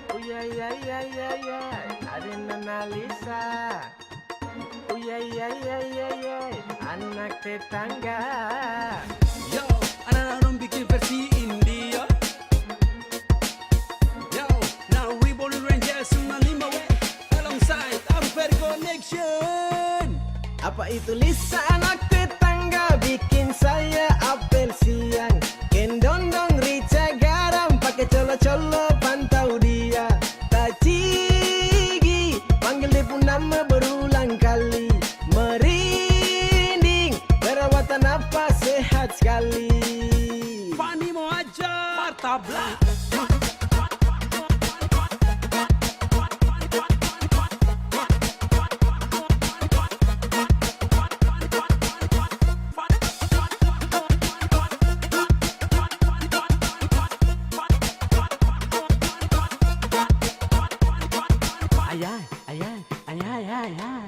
Oh ya ya ya ya ya, ada Nona Lisa. Oh ya ya ya ya ya, anak tetangga. Yo, anak-anak dong bikin versi India. Yo, now we born Rangers 95 alongside Ampere Connection. Apa itu Lisa anak tetangga bikin saya apel siang. Kendondong rica garam pakai colo-colo pantau dia. Tacigi panggil dia pun nama berulang kali. Merinding perawatan apa sehat sekali. Fani mau ajar tabla.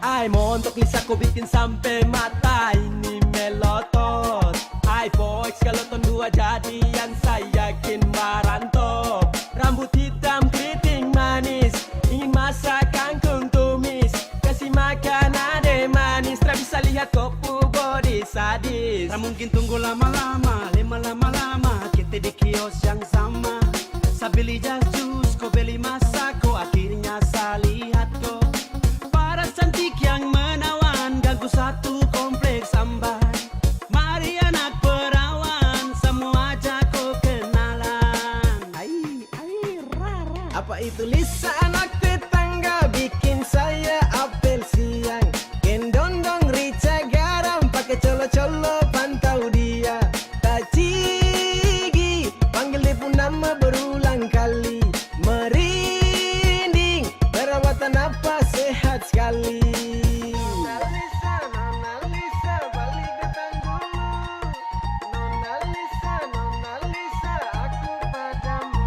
Ay, montok Lisa ko bikin sampai mata ini melotot. Ay, boys kalau ton dua jadian saya yakin marantop. Rambut hitam keriting manis, ingin masak kangkung tumis. Kasih makan ade manis, tak bisa lihat kopu body sadis. Tak mungkin tunggu lama-lama, lama-lama kita di kios yang sama. Saya beli jas jus, kau beli masak, kau akhirnya saya lihat kau. Para cantik yang menawan, ganggu satu kompleks amban. Mari anak perawan, semua ajak kau kenalan. Rara. Apa itu Lisa anak tetangga bikin saya apel siang. Kendondong rica garam pakai colo-colo pantau dia. Tacigi panggil dia pun nama berulang kali. Merinding perawatan apa sehat sekali. Nona Lisa balik datang dulu. Nona Lisa aku padamu.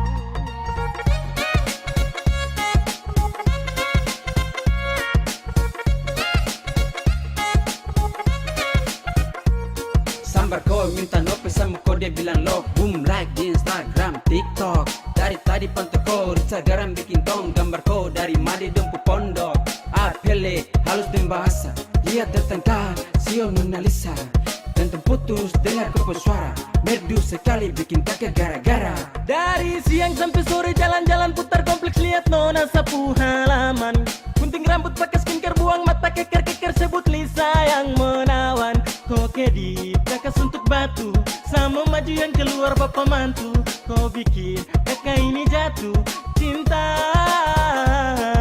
Sambar kau minta nope sama kau dia bilang lo. Boom like di Instagram, TikTok. Dari tadi pantau kau, rica garam bikin tong. Gambar kau dari Madi Dempu Pondok. Apele, halus dan bahasa. Lihat tetangga, sio Nona Lisa. Tentu putus dengar kau suara. Merdu sekali bikin kakek gara-gara. Dari siang sampai sore jalan-jalan putar kompleks lihat nona sapu halaman. Gunting rambut pakai skincare buang mata keker-keker sebut Lisa yang menawan. Koke di brakas untuk batu sama maju yang keluar bapak mantu. Kau bikin kakak ini jatuh cinta.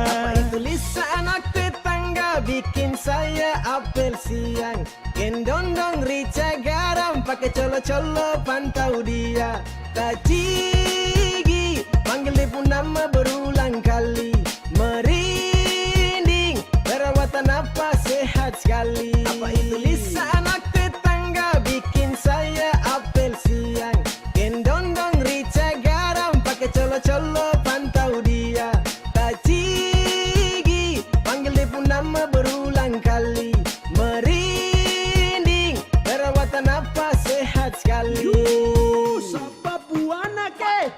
Apa itu Lisa anak tetangga bikin saya apel siang. Kendondong rica garam pakai colo-colo pantau dia. Tacigi panggil dia pun nama berulang kali. Merinding perawatan apa sehat sekali. Apa itu Lisa anak tetangga bikin saya apel siang. Kendondong rica garam pakai colo-colo pantau dia. Tacigi panggil dia pun nama berulang kali. Merinding perawatan apa sehat sekali. Sabab buana ke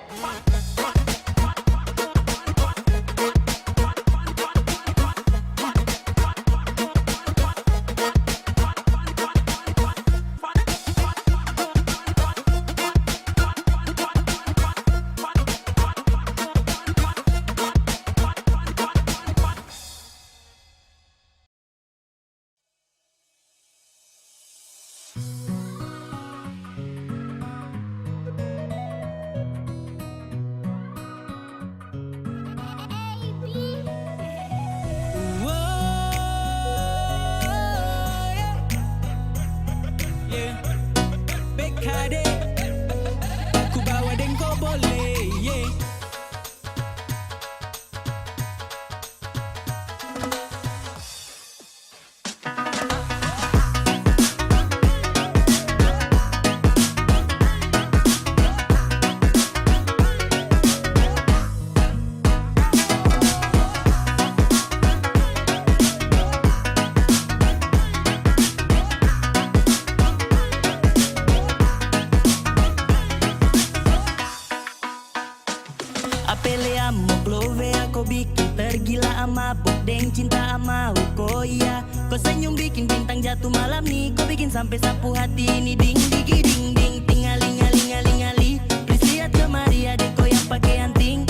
lele amok love aku bikin tergila ama deng cinta ama ko iya. Kau senyum bikin bintang jatuh malam nih. Kau bikin sampai sapu hati ini ding digi ding ding tingaling aling aling aling. Please lihat kemari adek kau yang pakai anting.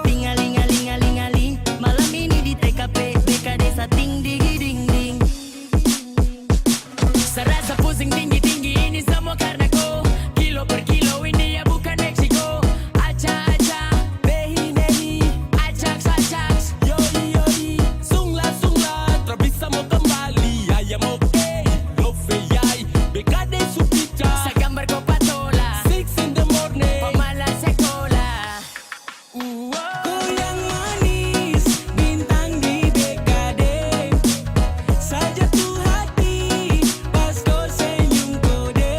Tingaling aling aling aling. Malam ini di TKP BKD sating digi ding ding. Serasa pusing tinggi tinggi ini semua karena kau. Kilo per kilo ini ya bukan Meksiko. Aca aca behi nehi acak acak Yoi yoi, sungla sungla, trabisa mau kembali. Ayam oke, love yai, BKD Supica. sa gambar ko patola. 6 in the morning. Pamala sekolah. Kau yang manis, bintang di BKD. Saja tuh hati, pas kau senyum kode.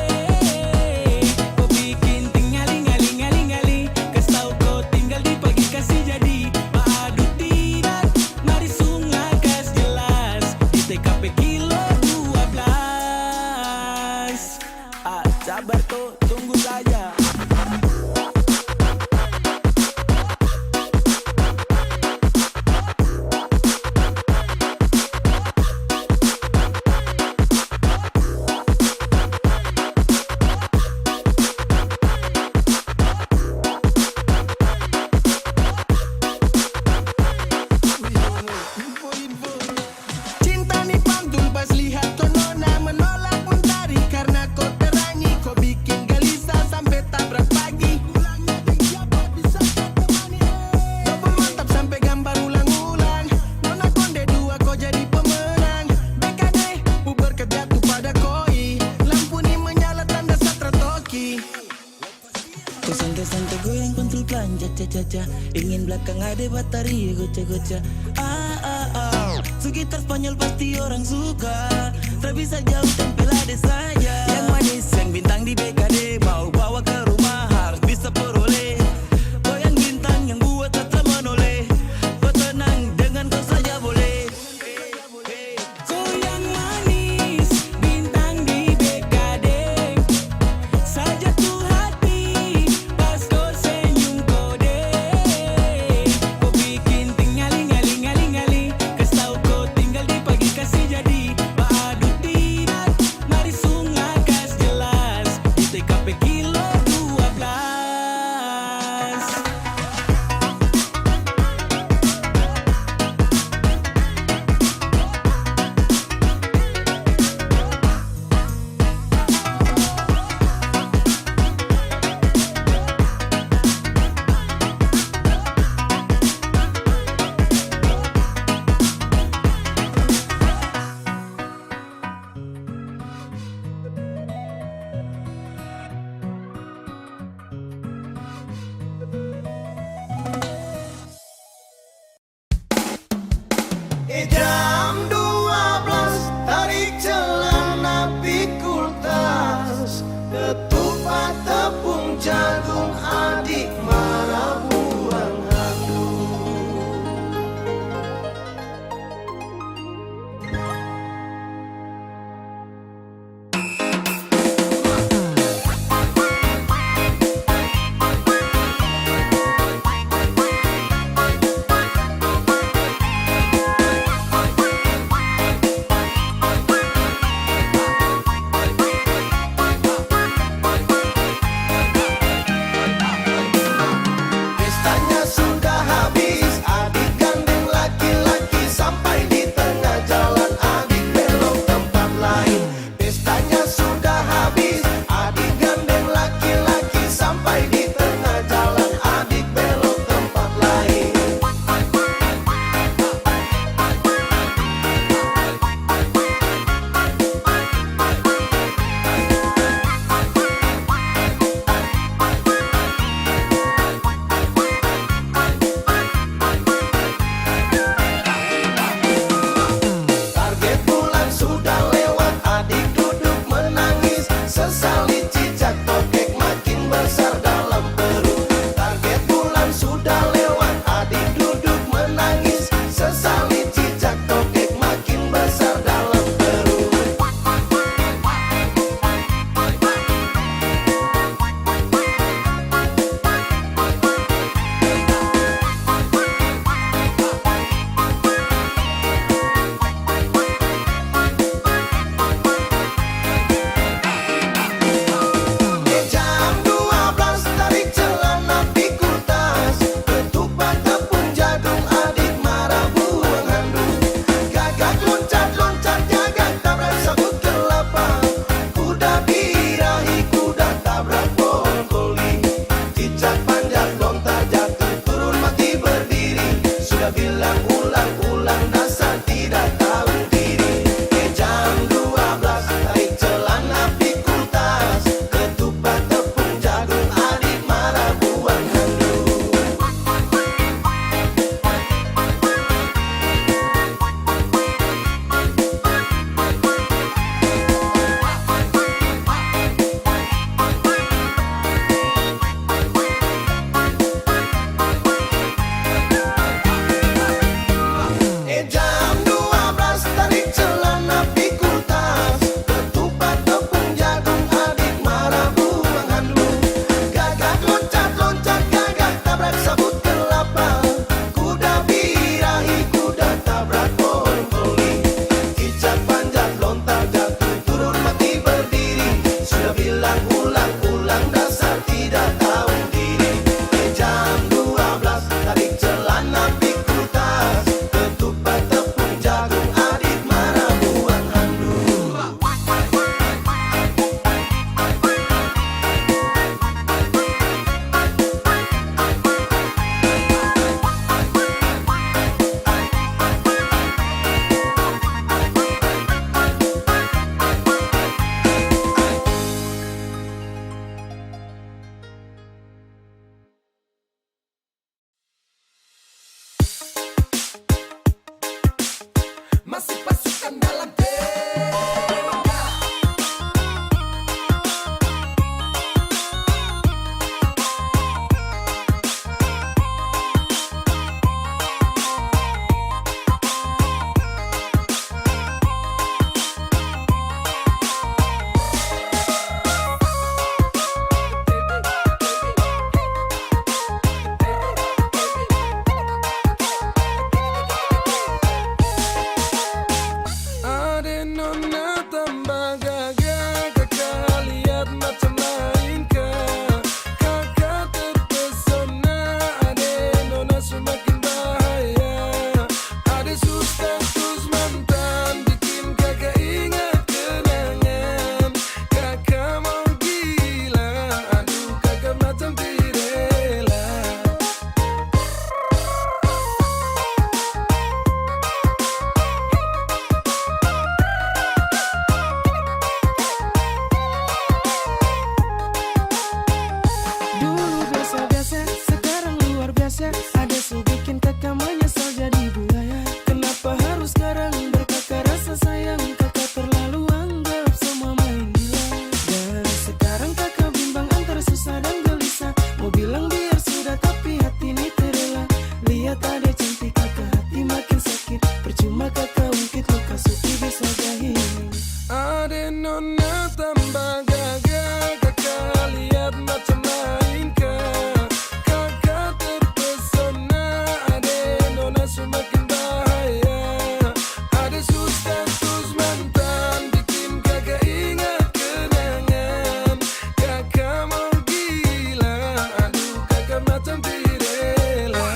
Kau bikin tingaling aling aling aling. Kas tau kau tinggal di pagi kasih jadi. Paadut tidak, mari sungai kas jelas. Di TKP kilo 12. Sabar tuh, tunggu saja. Cinta nih pantul pas lihat kau nona menolak mentari karena kau terangi. Kau bikin gelisah sampai tabrak pagi. Ulangnya geng siapa bisa kau temani. Double mantap sampai gambar ulang-ulang. Nona konde dua kau jadi pemenang. BKD bubar jatuh pada koi. Lampu nih menyala tanda satra toki. Kau santai-santai goyang kontrol pelan caca-caca. Ingin belakang ada batari goca-goca. Sekitar Spanyol pasti orang suka. Tak bisa jauh tempel ada saja. Yang manis yang bintang di BKD. Mau bawa ke rumah harus bisa peroleh. Kau yang bintang yang buat tetap menoleh. Kau tenang dengan kau saja boleh. Kau yang manis, bintang di BKD. Saja tuh hati, pas kau senyum kode. Kau bikin tingaling aling aling aling. Kas tau kau tinggal di pagi kasih jadi. Paadut tidak, mari sungai kas jelas. Di TKP kilo 12. Jam 12 tarik celana pikul tas. Ketupat tepung jagung adik marah buang aku. masih pasukan dalam tenda. Ade nona tambah gagah, kakak lihat macam lain kah? Kakak terpesona, ade nona semakin bahaya. Ade status mantan, bikin kakak ingat kenangan. Kakak mau gila, aduh kakak macam tirela. Dulu biasa-biasa, sekarang luar biasa. Ada su bikin kakak menyesal jadi buaya. Kenapa harus sekarang berkakak rasa sayang? Kakak terlalu anggap semua main gila. Dan sekarang kakak bimbang antara susah dan gelisah. Mau bilang biar sudah tapi hati ini terela. Lihat ada cantik kakak hati makin sakit. Percuma kakak ungkit luka suci bisa jahit. Ade nona tambah gagah, kakak lihat macam lain kah? Kakak terpesona, ade nona semakin bahaya. Ada status mantan, bikin kakak ingat kenangan. Kakak mau gila, aduh kakak macam tirela.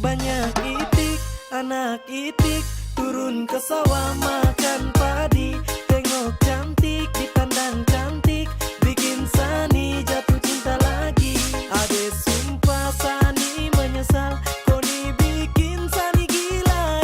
Banyak itik, anak itik turun ke sawah makan padi. Tengok cantik, dipandang cantik, bikin Sani jatuh cinta lagi. Ade sumpah Sani menyesal, Koni bikin Sani gila.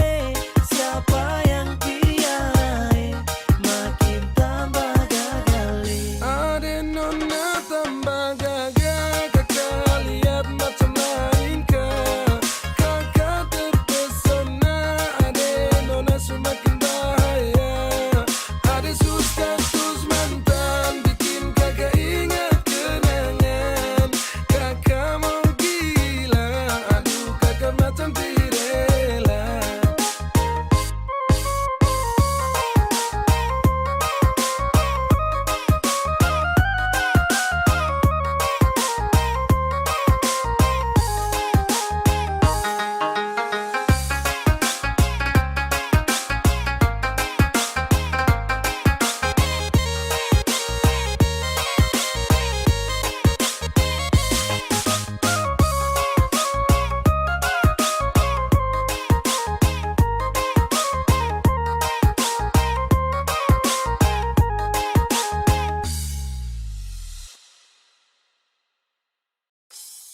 Siapa yang piara? Makin tambah gagal. Ade nona tambah gagah, kakak lihat macam lain kah? Kakak terpesona, ade nona semakin bahaya. Ada status mantan, bikin kakak ingat kenangan. Kakak mau gila, aduh kakak macam tirela.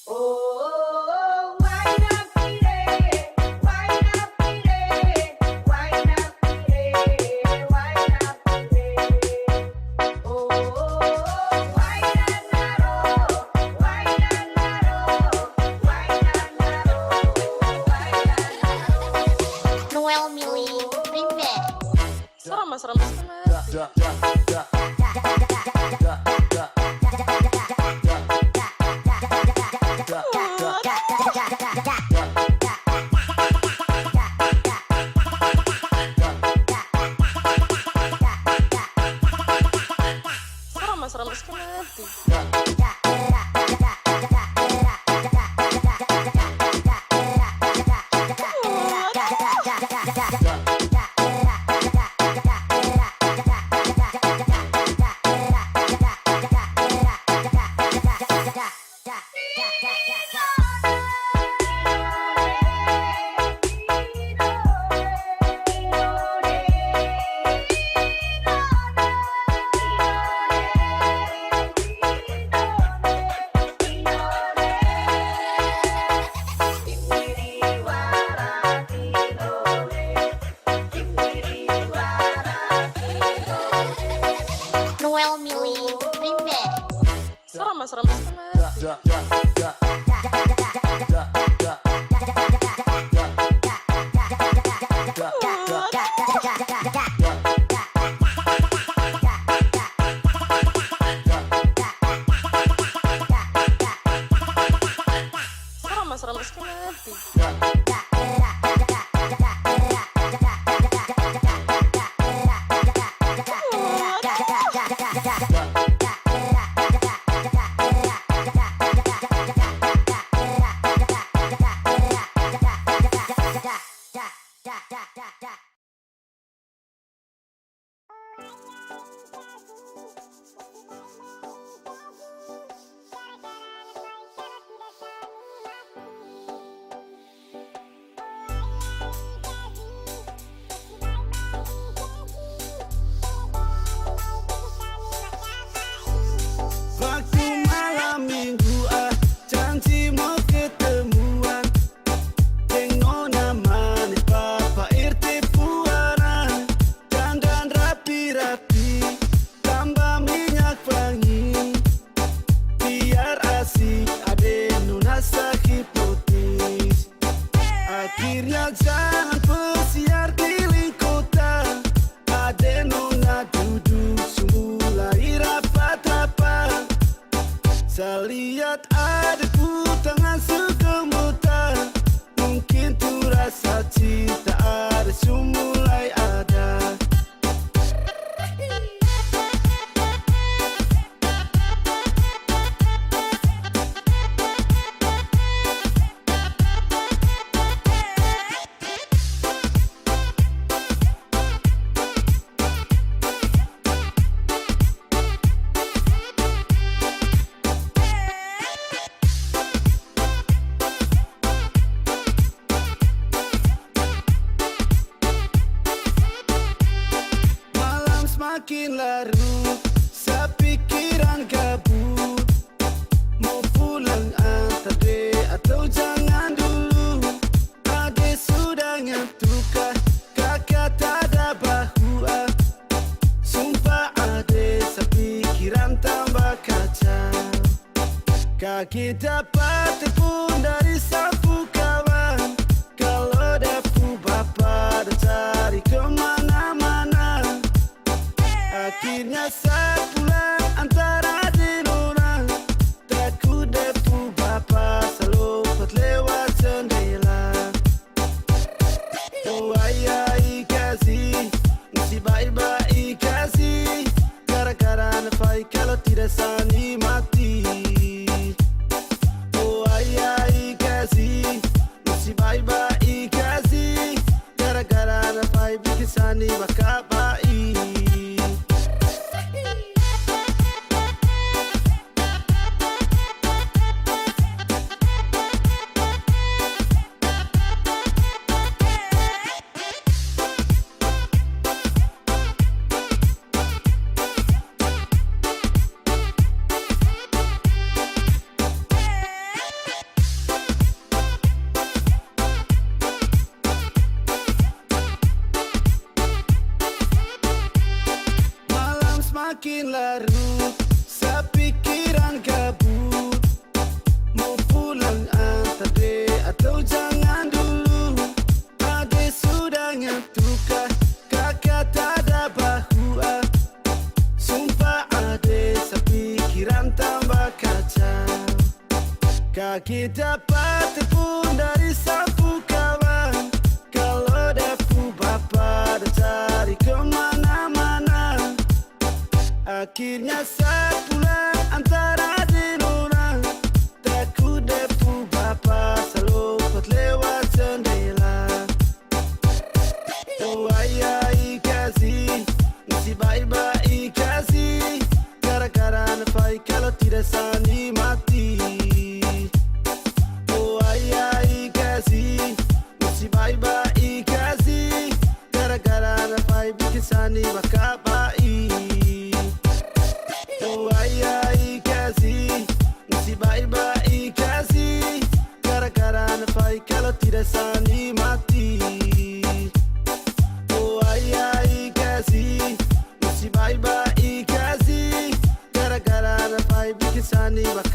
Oh, why not pire? Why not pire? Why not pire? Why not pire? Oh, why not naro? Why not naro? Why not naro? Why not naro? Noel Millie Remix. Serem banget. Serem banget. Ramas kan mati. Ramas kan mati. Waktu malam minggu janji mau ketemuan Deng nona manis papa irti puana Dandan rapi-rapi tambah minyak wangi Biar asik ade nona hipnotis Akhirnya jangan pesiar keliling kota Ade nona duduk mulai rapat-rapat Saya lihat ada tangan segemutan Mungkin tuh rasa cinta ada mulai ada Malam semakin larut, sepikiran gabut Mau pulang antar dek atau jangan dulu Ade sudah ngantuk kakak tak ada bahu Sumpah ade sepikiran tambah kacau Kaki dapat tepung dari sapu kawan Kalau dapu bapak dah cari kemana-mana Akhirnya saya pulang antara di nona Takut depu bapak selompat lewat jendela Oh ayai kasih, mesti baik-baik kasih Gara-gara nafai kalau tidak sani mati Oh ayai kasih, mesti baik-baik kasih Gara-gara nafai bikin sani bakal baik Malam semakin larut, sepikiran gabut Mau pulang antar dek atau jangan dulu Ade sudah ngantuk kakak tak ada bahu Sumpah ade sepikiran tambah kacau Kaki dapat tepung dari sapu kawan Kalau dapu bapak dah cari kemana-mana Akhirnya saya pulang antara di nona Takut depu bapak selompat lewat jendela Oh ayai kasih, mesti baik-baik kasih Gara-gara nafai kalau tidak sani mati Oh ayai kasih, mesti baik-baik kasih Gara-gara nafai bikin sani bakal baik Oh ayai kasih, mesti baik-baik kasih Gara-gara nafai kalau tidak sani mati Oh ayai kasih, mesti baik-baik kasih Gara-gara nafai bikin sani bakal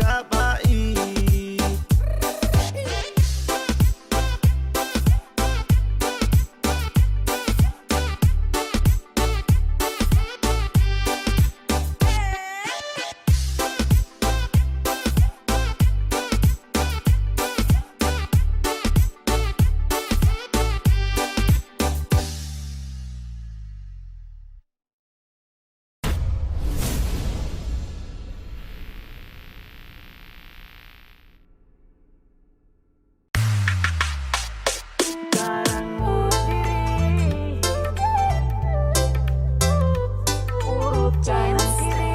Kanan kiri.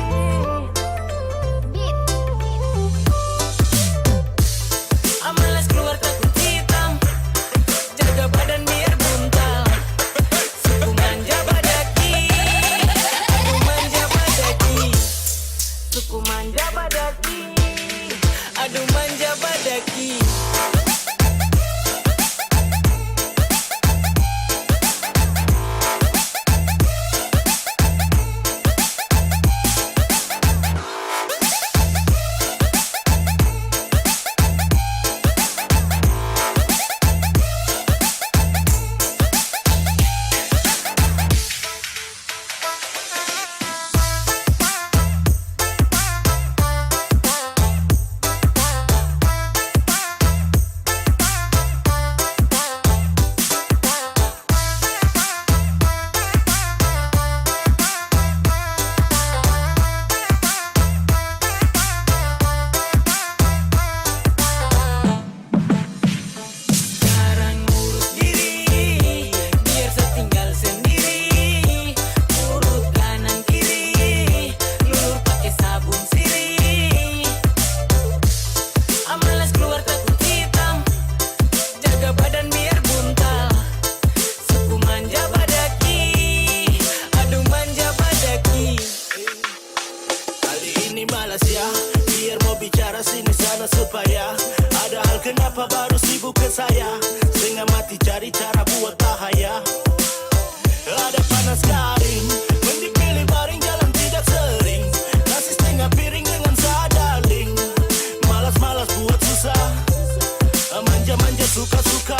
Beat. Amalas keluar takut hitam, jaga badan biar buntal. Suku manja badaki, aduh manja badaki. Suku manja badaki, aduh manja badaki. Sekarang urus diri, biar setinggal sendiri. Urut kanan kiri, lulur pakai sabun sirih. Amalas keluar takut hitam, jaga badan biar buntal. Suku manja badaki, aduh manja badaki. Kali ini malas ya, biar mau bicara sini sana supaya ada hal kenapa baru sibuk ke saya. Setengah mati cari cara buat bahaya. Ada panas garing, mending pilih baring jalan tidak sering. Nasi setengah piring dengan sadaling. Malas-malas buat susah, manja-manja suka-suka.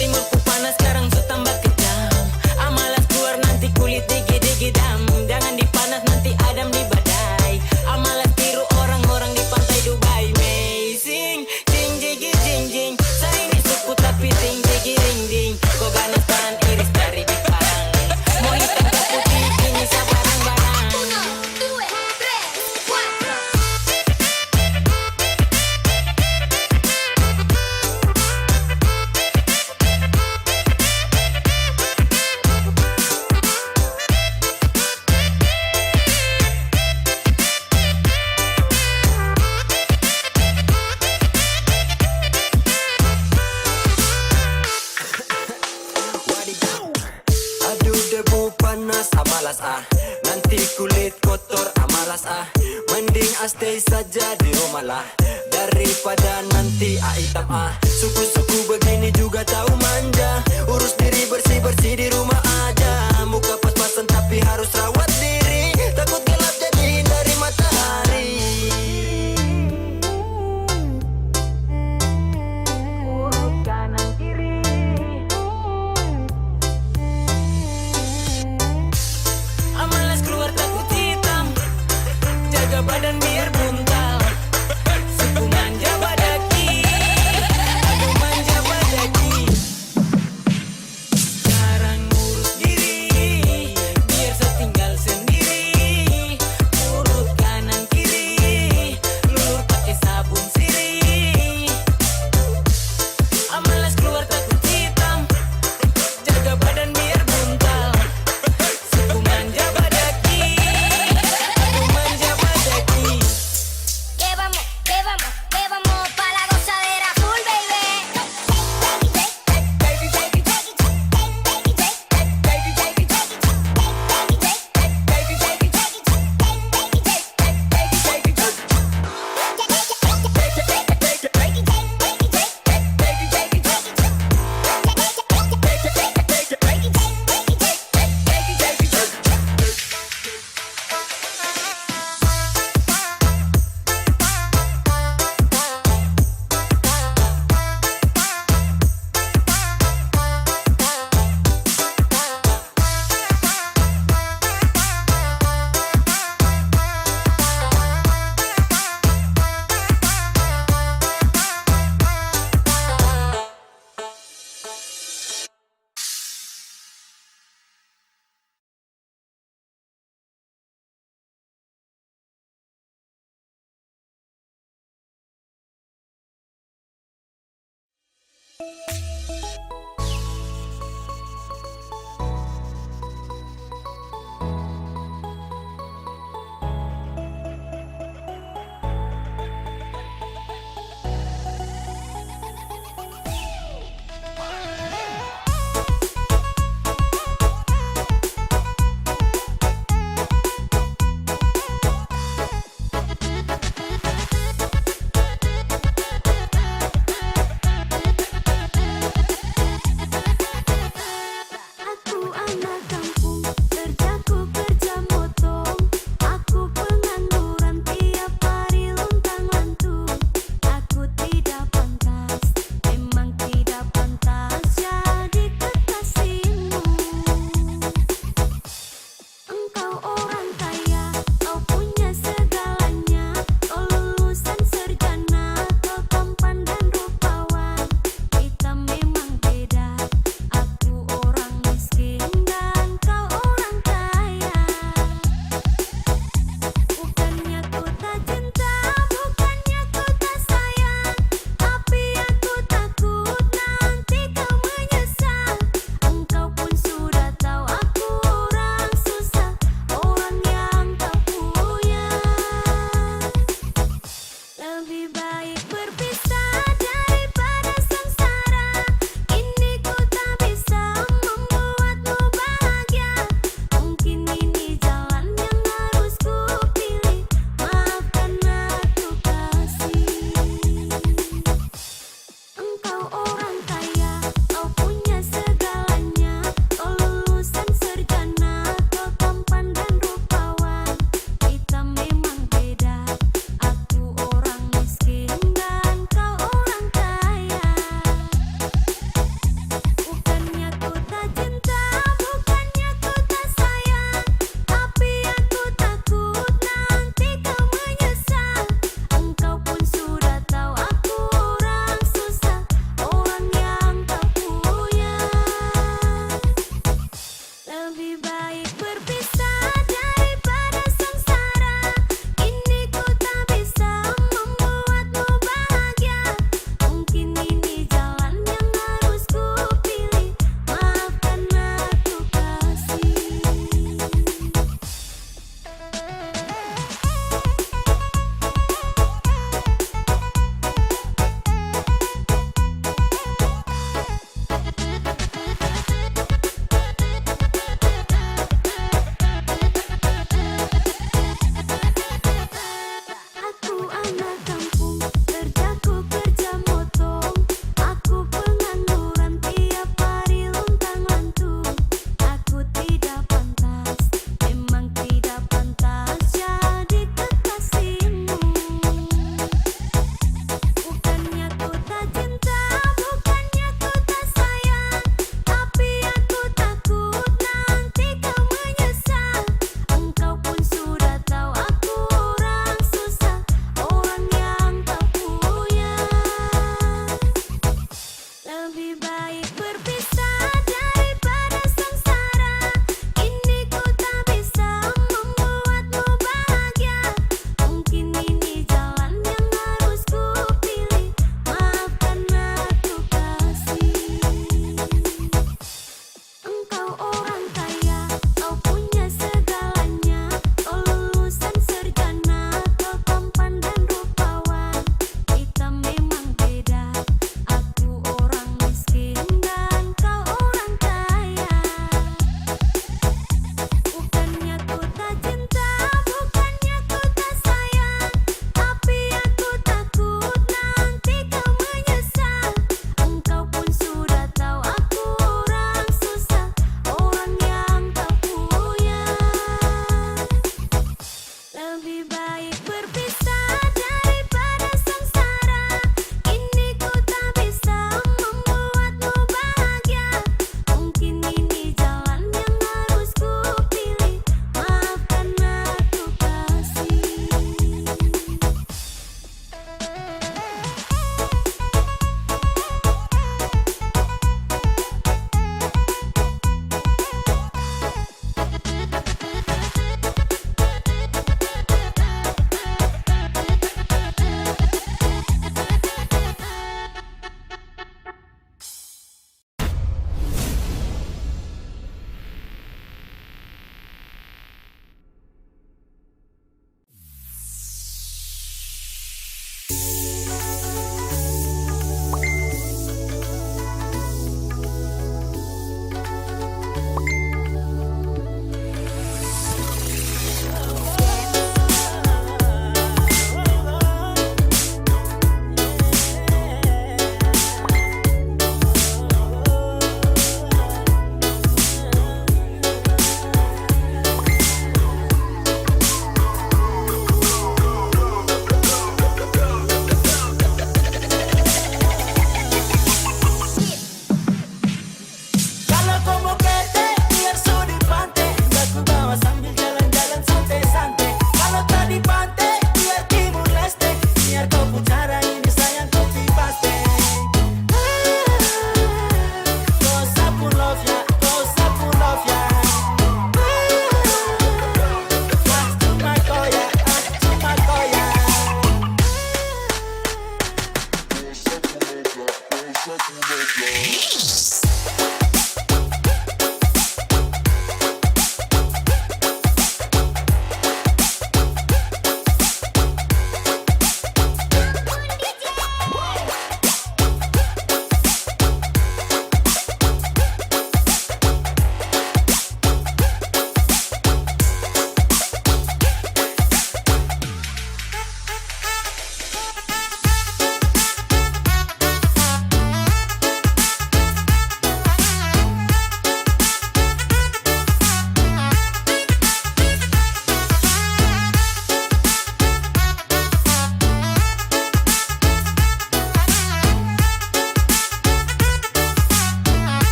Timurku panas sekarang su tambah kejam. Amalas keluar nanti kulit digi-digi-dam. Jangan dipanas nanti adam di badai. Amalas tiru orang-orang di pantai Dubai. Amazing, jing jigi jing jing. Saya ini suku tapi ting jigi ring ding. Kau ganas tahan iris dari di parang. Mau hitam ke putih ini sabarang-barang. 1, 2, 3, 4. Aduh debu panas amalas nanti kulit kotor amalas mending stay saja di rumah lah daripada nanti hitam suku-suku begini juga tahu manja urus diri bersih-bersih di rumah aja muka pas-pasan tapi harus rawat diri takut gelap jadi hindari matahari. Urut kanan kiri. Amalas keluar takut hitam, jaga badan biar buntal. Suku manja badaki, aduh manja badaki. Sekarang urus diri, biar setinggal sendiri. Urut kanan kiri, lulur pakai sabun sirih. Amalas keluar takut hitam, jaga badan biar buntal. Suku manja badaki, aduh manja badaki. Que vamos pa' la gozadera full, baby.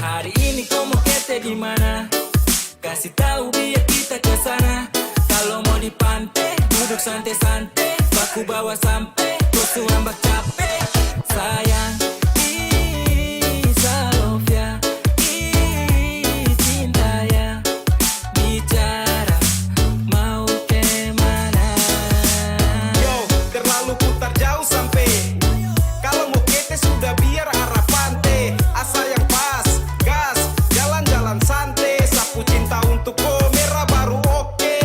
Hari ini kau mau kete di mana? Kasih tahu biar kita ke sana. Kalau mau di pantai, duduk santai-santai, baku bawa sampai kau suambak capek. Sayang, Salofia, cinta ya, bicara mau kemana? Yo, terlalu putar jauh sampai. Kalau mau kete sudah biar arah pantai. Asal yang pas, gas, jalan-jalan santai. Sapu cinta untuk kau merah baru oke.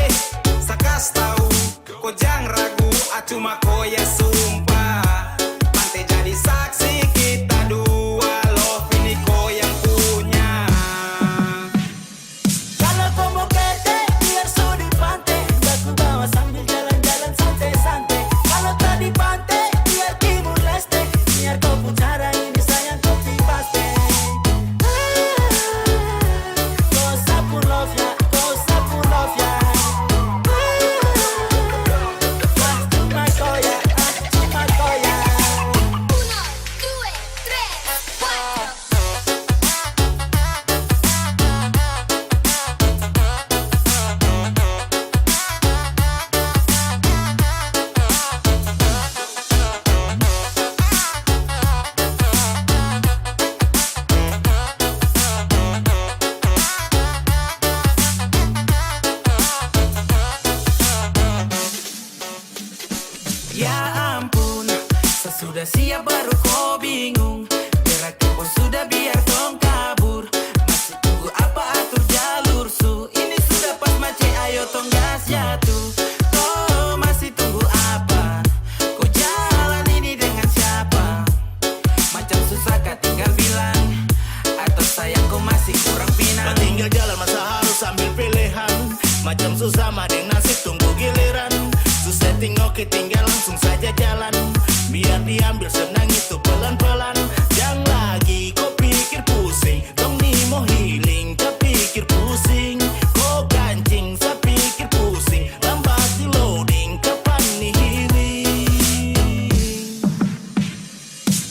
Sakas tahu, kau jangan ragu, cuma kau ya sumpah. Pantai jadi saksi kita dua, love ini kau yang punya. Kalau kau mau kete, biar su di pantai, baku bawa sambil jalan-jalan santai-santai. Kalau tak di pantai, biar Timur Leste, biar kau pucara ini sayang kopi paste. Kau sapu love ya, kau sapu love ya. Cuma kau ya, cuma kau ya. 1, 2, 3, 4. Ya ampun, sesudah siap baru kau bingung. Geraknya pun sudah biar kau kabur. Masih tunggu apa atur jalur su. Ini sudah pas mace ayo tong gas jatuh. Kau masih tunggu apa? Kau jalan ini dengan siapa? Macam susah kah tinggal bilang, atau sayang kau masih kurang pinang? Tinggal jalan masa harus sambil pilihan. Macam susah mah deng nasib tunggu giliran. Susah oke tinggal langsung saja jalan. Biar diambil senang itu pelan-pelan. Jangan lagi kau pikir pusing. Tong ni mau healing, tak pikir pusing. Kau kancing, saya pikir pusing. Lambat di loading, kapan nih healing?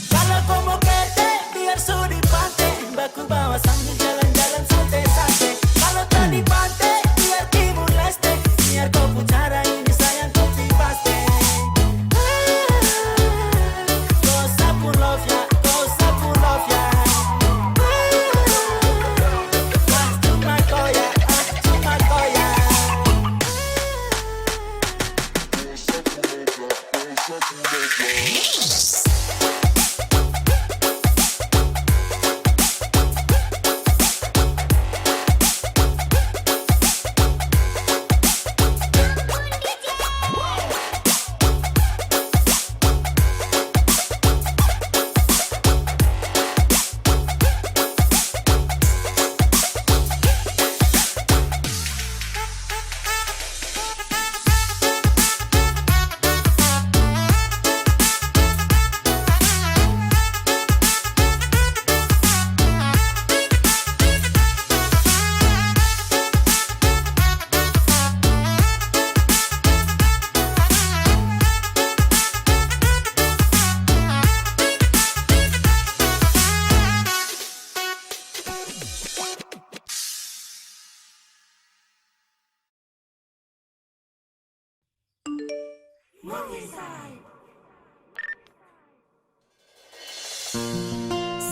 Kalau kau mau kete, biar su di pantai, baku bawa sambil jalan-jalan santai-santai. Kalau tak di pantai, biar Timur Leste, biar kau pucara ini sayang kopi paste. Kau sapu love ya, kau sapu love ya. Cuma kau ya, cuma kau ya.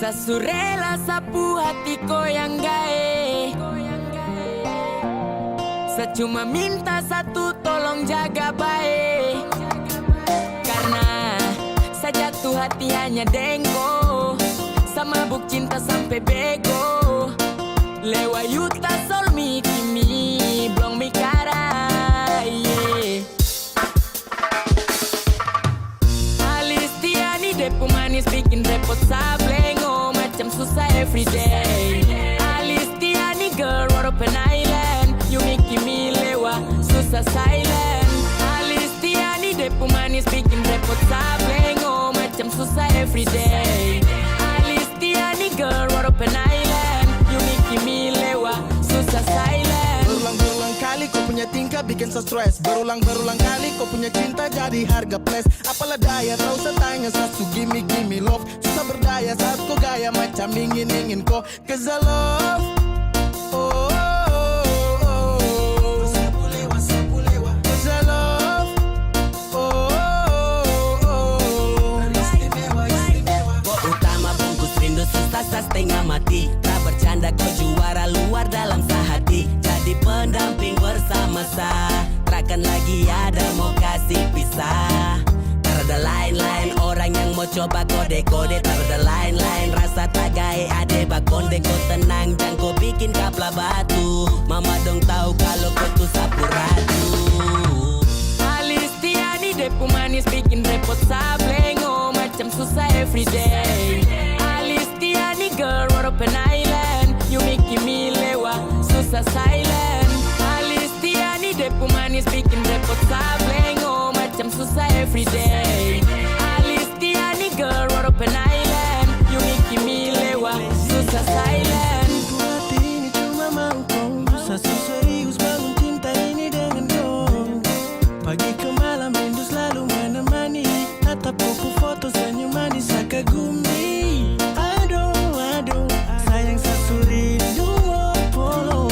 Sasurela sapu hatiku yang gae. Saya cuma minta satu, tolong jaga baik. Karena saya jatuh hati hanya dengko, sama buk cinta sampai bego. Lewa yuta sol mi kimi blong mi cara, yeah. Alistiani depu manis bikin repot sablengo, macam susah everyday. Alistiani girl what open island, you make me lewa susah silent. Alistiani depu manis bikin repot sablengo, macam susah everyday. Alistiani girl what open island, you make me lewa susah silent. Berulang-ulang kali kau punya punya tingkah bikin so stress. Berulang-berulang kali kau punya cinta jadi harga plus. Apalah daya tak usah tanya sasu gimme love. Susah berdaya saat kau gaya macam ingin kau. Cause I love oh, oh, oh, oh. Cause I love oh, oh, oh. Utama bungkus rindu susah setengah mati. Tak bercanda kau juara luar dalam sehati. Jadi pendamping bersama saya. Takkan lagi ada mau kasih pisah. Tak ada lain-lain orang yang mau coba kode-kode. Tak ada lain-lain rasa tagai ade bakonde. Kau tenang jangan kau bikin kapla batu. Mama dong tahu kalau kau tuh sapu ratu. Alis Tiani depu manis bikin repot sablengo macam susah everyday. Alis Tiani girl Waropen Island, you making me lewa susah silent. Alis Tiani depu manis bikin repot sablengo macam susah everyday. Alis Tiani girl Waropen Island, you making me lewa susah silent. Hati ini cuma mau kau. Susah serius bangun cinta ini dengan kau. Pagi ke malam rindu selalu menemani. Tatap buku foto senyum manis saya kagumi. Aduh, sayang saya rindu polo.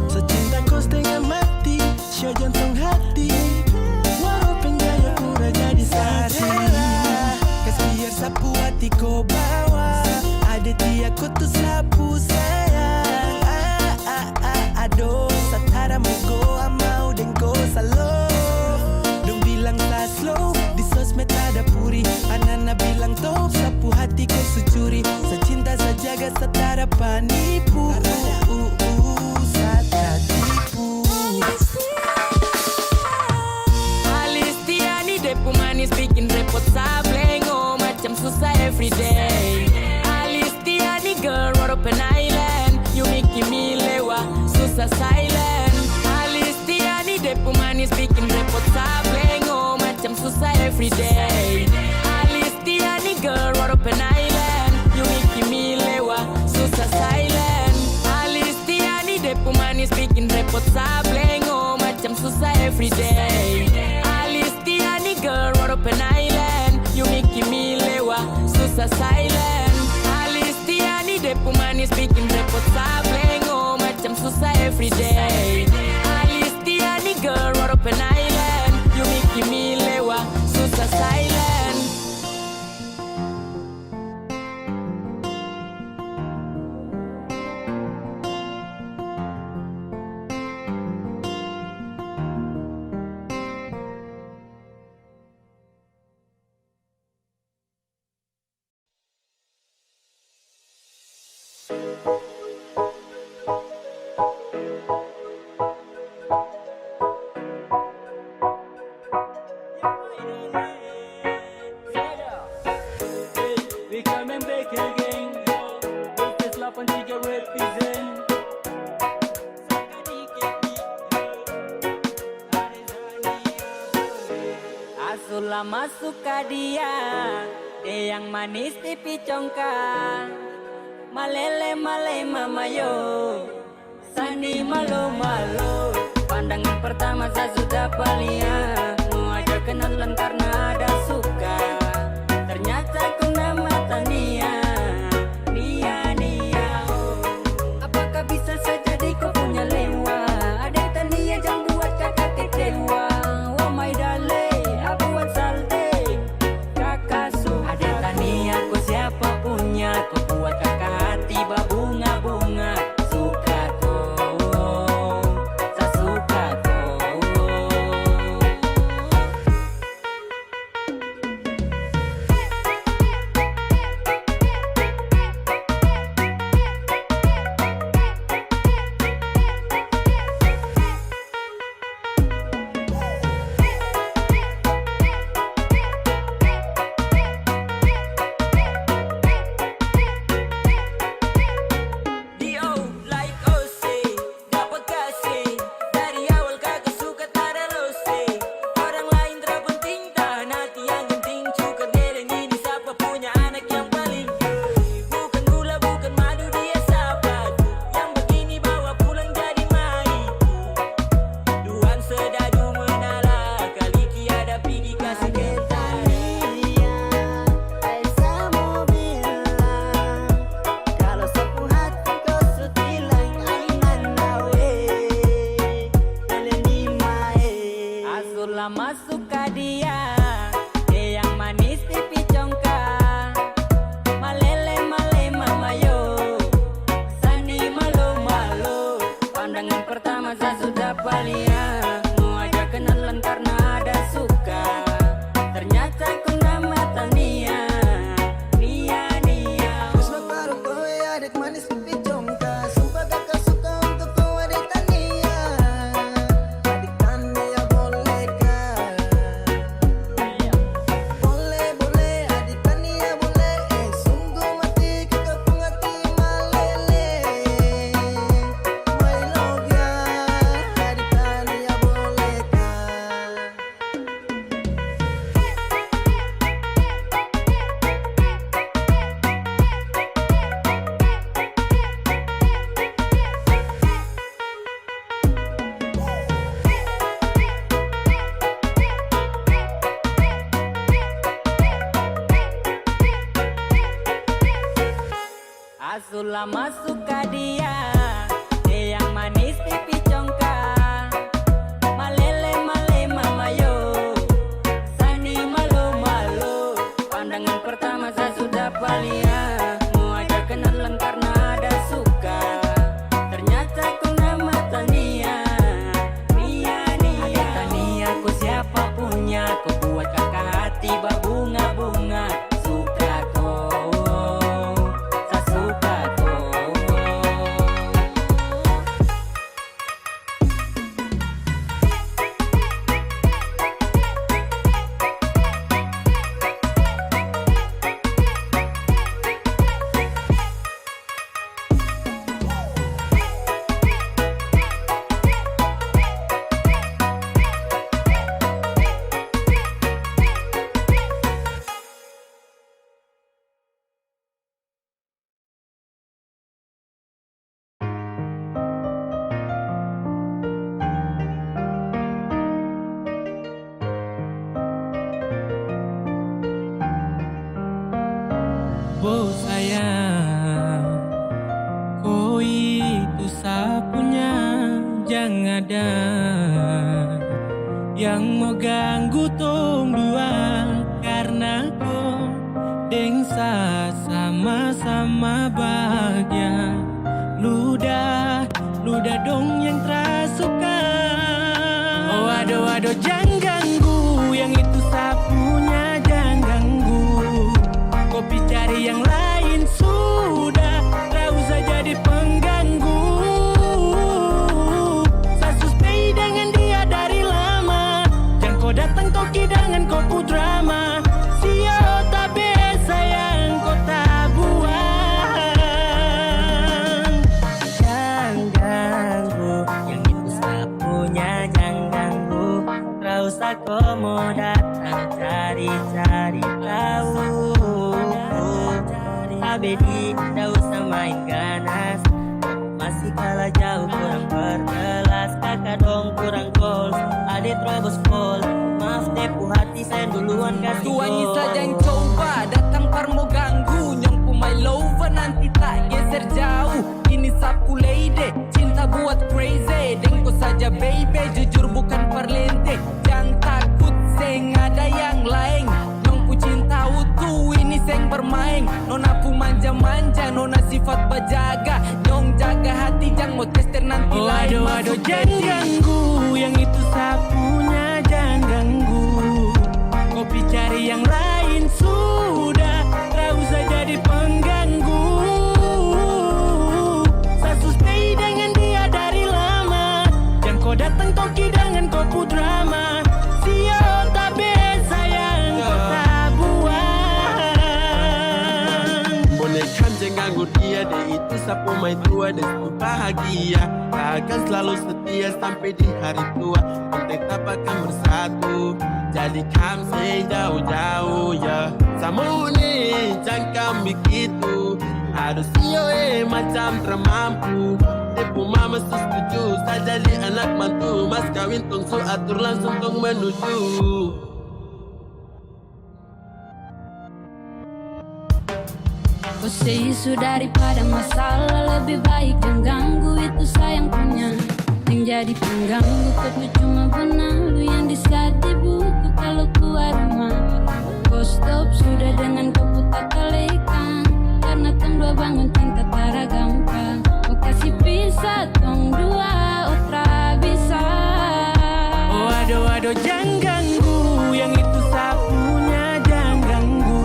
Secinta kau setengah mati, show jantung hati. Waropen Jaya pura jadi saksi. Kasih biar sapu hati kau bawa. Ada dia kau tuh sapu sayang. Aduh, satara mugo amau dengko salo. Dong bilang tak slow, di sosmed ada puri. Anana bilang top, sapu hati kau sucuri. Secinta sejaga setara panipu. Satra tipu. Alis Tiani depu manis bikin repot sablengo macam susah everyday. Alis Tiani girl Waropen Island, you making me lewa susah silent. Alis Tiani depu manis bikin repot sablengo macam susah everyday. Alis Tiani girl Waropen Island, you making me lewa susah silent. Alis Tiani depu manis bikin repot sablengo macam susah everyday. Alis Tiani girl Waropen Island, you making me lewa susah silent. Alis Tiani depu manis bikin repot sablengo macam susah everyday. Alis Tiani girl Waropen Island, you making me lewa susah silent. We coming back again. This love and Tiga represent. Asula masuk ke dia yang manis pipi congkak. Malele male mama yo, Sani malu malu. Pandangan pertama saya sudah palia. Mau ajak kenalan karena ada suka. Ternyata ku nama Tania. Oh. Apakah bisa saja di kau punya lewa? Ada Tania jangan buat kakak kecewa. Oh my darling, aku buat salte. Kakak su. Ada Tania ku siapa punya? Ku buat kakak hati berbunga-bunga. Suka ku, saya suka ku. lama suka dia, dia yang manis pipi congka, malele male mama yo, sani malu malu. Pandangan pertama saya sudah palia, mau ajak kenalan karena ada suka. Ternyata kau nama Tania, Nia Nia. Tania ku siapa punya, kau buat kakak hati berbunga-bunga. Suka kau, saya suka kau. Oh sayang, kau itu sapunya, jangan ada yang mau ganggu tong dua, karena kau deng sama-sama bahagia. Ludah dong yang terasuka. Oh aduh jangan ganggu, yang itu sapunya jangan ganggu. Kopi cari yang lain sudah, tak usah jadi pengganggu. Saya suspek dengan dia dari lama, jangan kau datang kau kidangan kau pu drama. Sio tabe sayang kau tak buang. Jangan ganggu, yang itu sapunya jangan ganggu. Tak usah kau mau datang cari-cari tahu. Abedi, tak usah main ganas, masih kalah jauh kurang berkelas. Kakak dong kurang goals, adik terobos pol. Maaf tepu hati saya duluan kasih gol. Tuangi saja yang coba datang parmo ganggu, nyong pumai lover nanti tak geser jauh. Ini sapu lady, cinta buat crazy. Dengko saja baby, jujur bukan parlente. Jangan takut seng ada yang lain, nyong pu cinta utuh ini seng bermain. Nona pu manja-manja, nona sifat bajaga. Nyong jaga hati, jangan mau tester nanti lain. Aduh jangan ganggu, yang itu sapunya jangan ganggu. Kopi cari yang lain sudah, tak usah jadi pengganggu. Saya suspek dengan dia dari lama, jangan kau datang kau kidangan kau pu drama. Sio tabe sayang kau tak buang. Bonekam jangan ganggu dia, dia itu sapu main tua dan sapu bahagia. Akan selalu setia sampai di hari tua, kita tetap akan bersatu. Jadi kam say jauh-jauh ya, sama nih jangan begitu. Harus sio macam termampu. Tepu mama setuju, saya jadi anak mantu. Mas kawin tong su atur langsung tong menuju. Kau say isu daripada masalah, lebih baik jangan ganggu, itu sayang punya. Yang jadi pengganggu kau tuh cuma benalu yang disiat di buku kalau keluar rumah. Kau stop sudah dengan kau putar kalekan, karena tong dua bangun cinta tara gampang. Kau kasih pisah tong dua, otra bisa. Oh aduh jangan ganggu, yang itu sapunya jangan ganggu.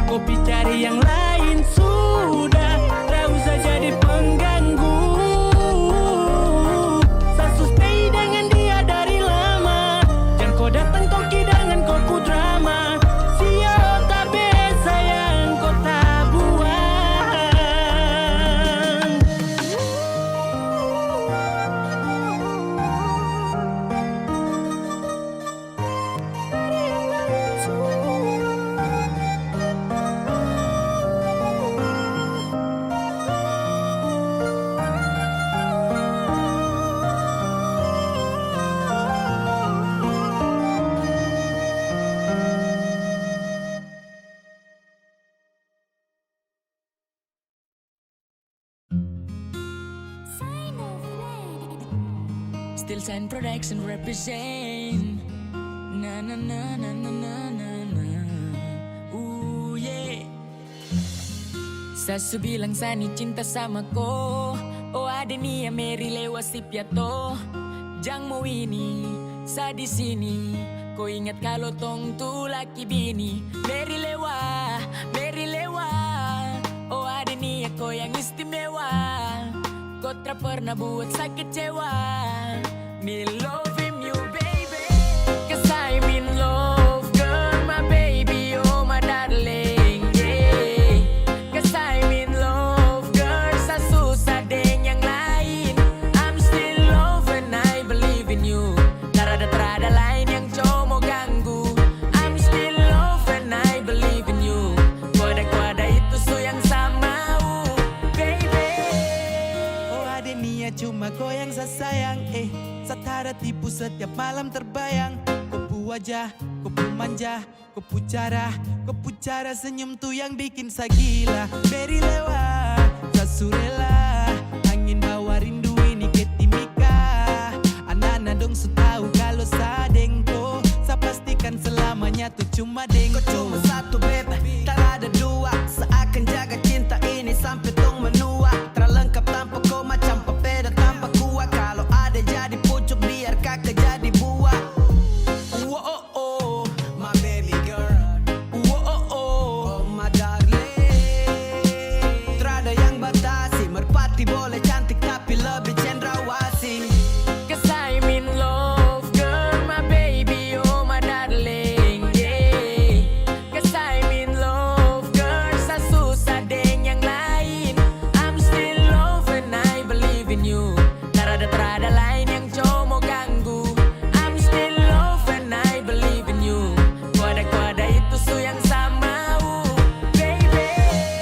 Kopi cari yang lain sudah, tak usah jadi pengganggu. Saya suspek dengan dia dari lama, jangan kau datang kau kidangan kau pu drama. Sio tabe sayang kau tak buang. Still Sign Production represent. Na na na na na na na na. Ooh yeah. Sasu bilang Sani cinta sama ko. Oh ada nia Mary lewat si piato. Jang mau ini, sa di sini. Kau ingat kalau tong tu laki bini. Mary lewa. Oh ada nia kau yang istimewa. Kau tak pernah buat saya kecewa. Me love him you baby. Cause I'm in love girl my baby oh my darling yeah. Cause I'm in love girl sa susah deng yang lain. I'm still love and I believe in you. Terada lain yang cuma ganggu. I'm still love and I believe in you. Koda itu su yang sama baby. Oh ada niat cuma kau yang saya sayang Satara tipu setiap malam terbayang. Kau pu wajah, kau pu manja, kau pu cara senyum tuh yang bikin saya gila. Beri lewa, sasurela, angin bawa rindu ini ke timika. Anak-anak dong su tahu kalau saya dengko. Saya pastikan selamanya tuh cuma dengko. Kau cuma satu bebe, tak ada dua. Seakan jaga cinta ini sampai tong menua. Terlengkap tanpa kau macam papeda tanpa kuah. Kalau ada jadi pucuk biar kakak jadi buah. Oh, my baby girl. Oh, my darling. Terada yang batasi, merpati boleh cantik tapi lebih cendrawasih. Cause I'm in love girl my baby oh my darling yeah. Cause I'm in love girl sa susah deng yang lain. I'm still love and I believe in you. Terada lain yang cuma ganggu. I'm still love and I believe in you. Koda itu su yang sama baby.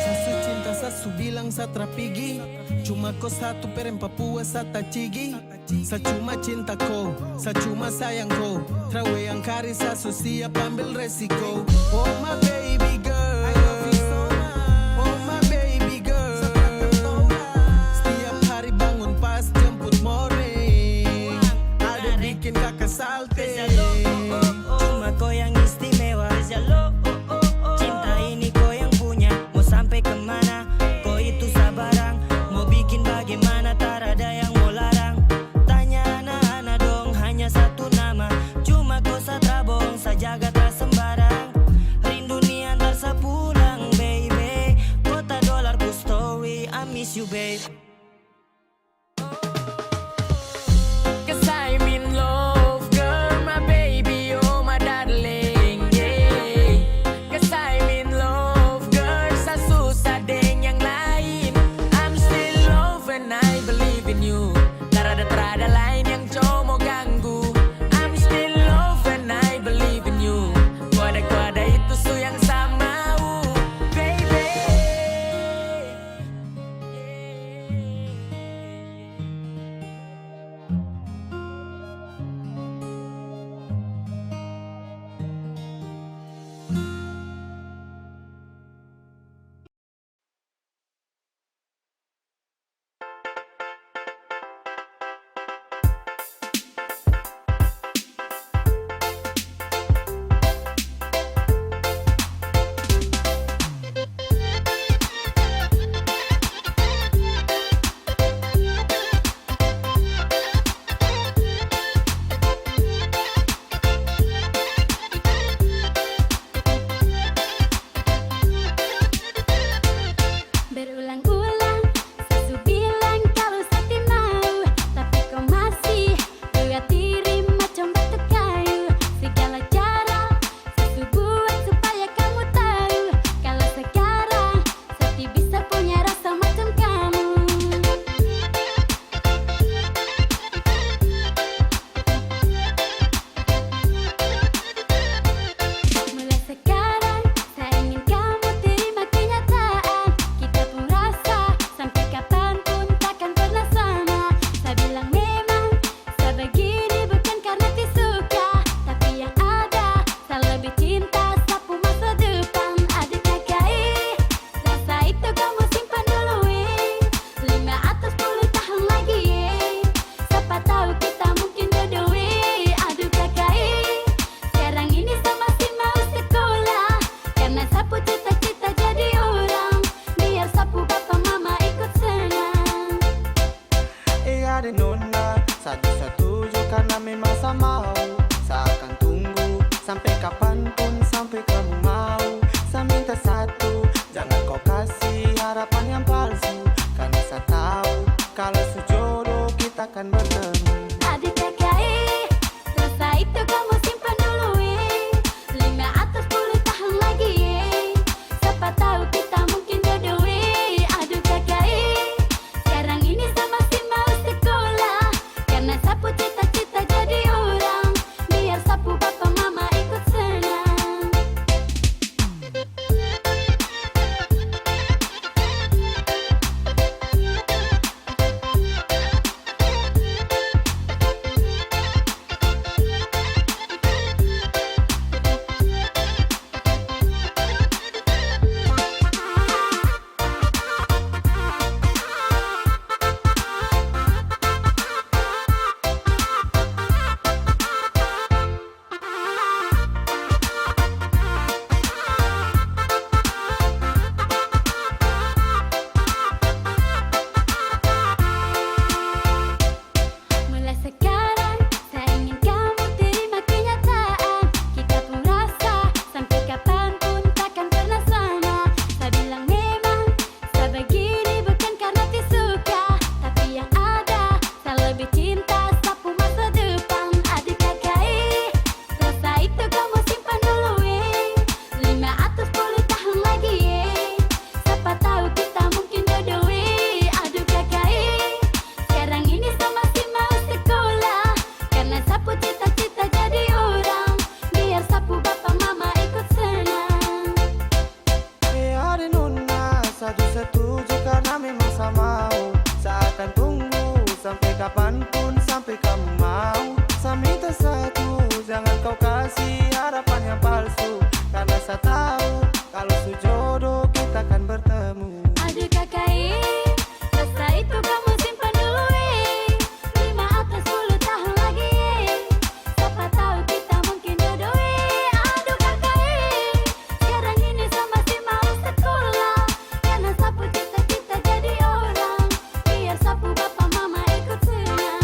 Sasu cinta sasu bilang sa trapigi. Cuma kau satu perem Papua sa tacigi. Sa cuma cinta kau, sa cuma sayang kau. Trawe yang kari sasu siap ambil resiko. Oh my baby girl, oh my baby girl. Setiap hari bangun pas jemput morning. Ada bikin kakak salte. Cuma kau yang istimewa. Cinta ini kau yang punya. Mau sampai kemana? Kau itu sabarang. Mau bikin bagaimana? Tak ada yang mau larang. Tanya anak-anak dong, hanya satu nama. Cuma kau satrabong, sajaga tak sembarang. Rindu ni antar sepulang baby. Kota dolar ku story, I miss you babe. Cause I'm in love girl my baby oh my darling yeah. Cause I'm in love girl sa susah deng yang lain. I'm still love and I believe in you. Terada lain yang cuma ganggu. I'm still love and I believe in you. Koda itu su yang sama baby. ada nona satu-satuju karena memang saya mau. Saya akan tunggu sampai kapanpun, sampai kamu mau. Saya minta satu, jangan kau kasih harapan yang palsu, karena saya tahu kalau sejodoh kita akan bertemu. Adik kakak, rasa itu kamu simpan dulu 5 atau 10 tahun lagi siapa tahu kita mungkin jodoh Aduh kakak, sekarang ini saya masih mau sekolah, karena sapu cita-cita jadi orang, biar sapu papa mama ikut senang. Mulai sekarang saya ingin kamu terima kenyataan, kita pun rasa sampai kapanpun takkan pernah sama. Saya bilang memang saya begini bukan karena disuka, tapi yang ada saya lebih cinta sapu masa depan. Adik kakak, rasa itu kamu simpan dulu 5 atau 10 tahun lagi siapa tahu kita mungkin jodoh Aduh kakak, sekarang ini saya masih mau sekolah, karena sapu cita-cita jadi orang, biar sapu papa mama ikut senang. Ada nona satu-satuju karena memang saya mau. Saya akan tunggu sampai kapanpun, sampai kamu mau. Saya minta satu, jangan kau kasih harapan yang palsu, karena saya tahu kalau sejodoh kita akan bertemu. Aduh kakak, rasa itu kamu simpan dulu 5 atau 10 tahun lagi siapa tahu kita mungkin jodoh Aduh kakak, sekarang ini saya masih mau sekolah, karena sapu cita-cita jadi orang, biar sapu papa mama ikut senang.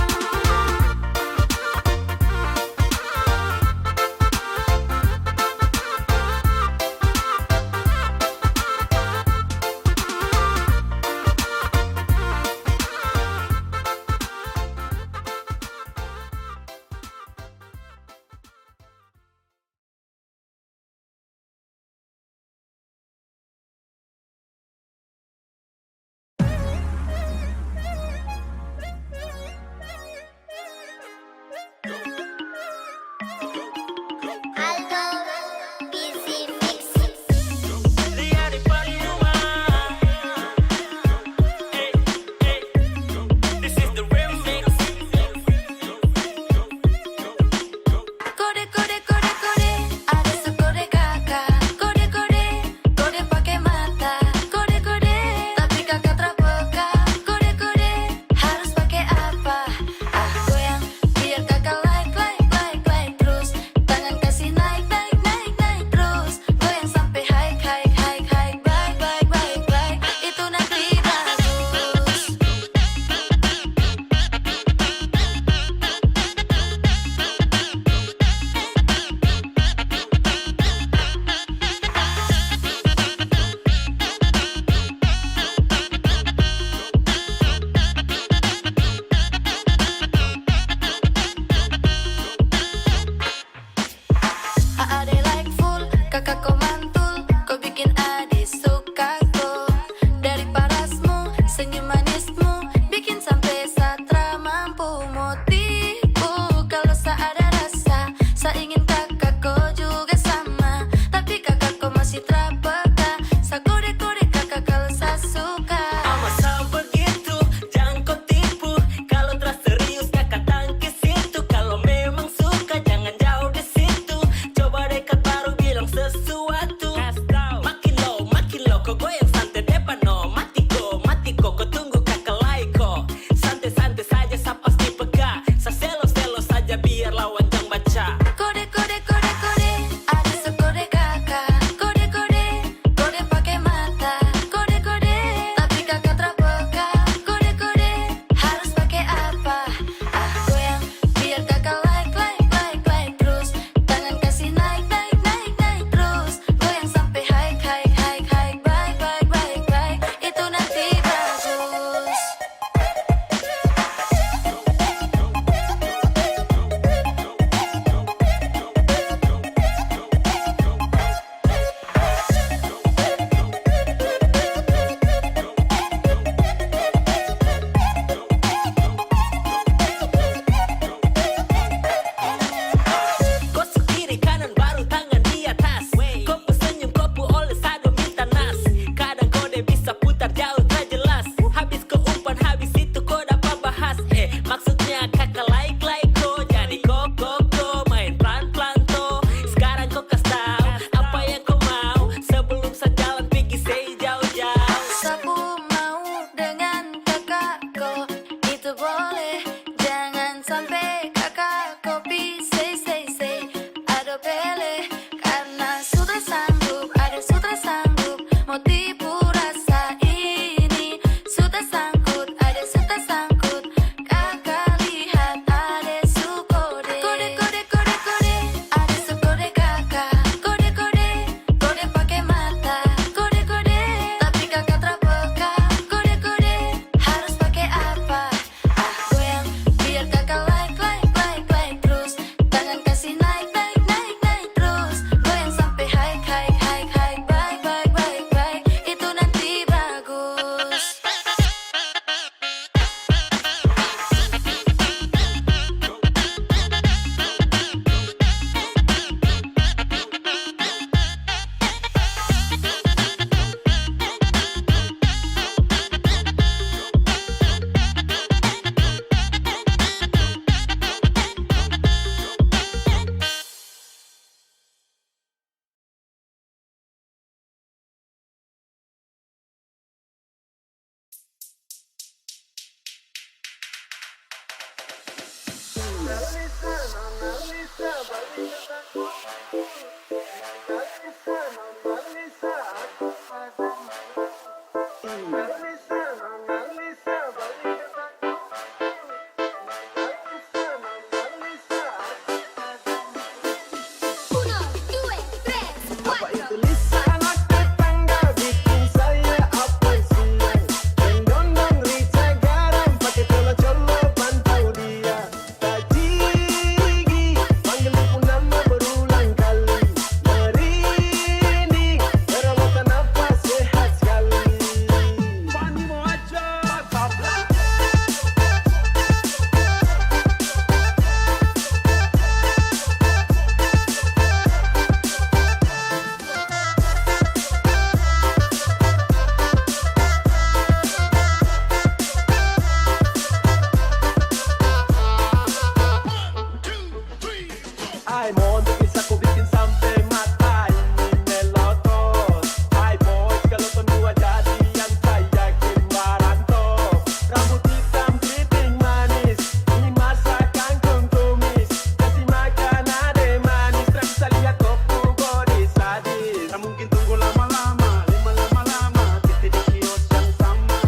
Ay montok bisa ku bikin sampai mata ini melotot. Ay boys kalau dua jadian saya yakin marantop. Rambut hitam keriting manis, ini masakan kung tumis. Kasih makan ade manis, tak bisa lihat topu body sadis. Tak mungkin tunggu lama-lama, lama-lama titik di kios yang sama.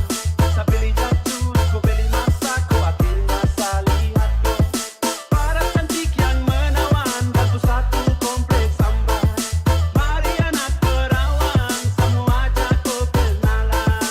Saya beli jatuh, ku beli masak, ku akhirnya saya lihat tuh. Para cantik yang menawan, satu kompleks sambar. Mari anak perawan, semua ajak ku kenalan.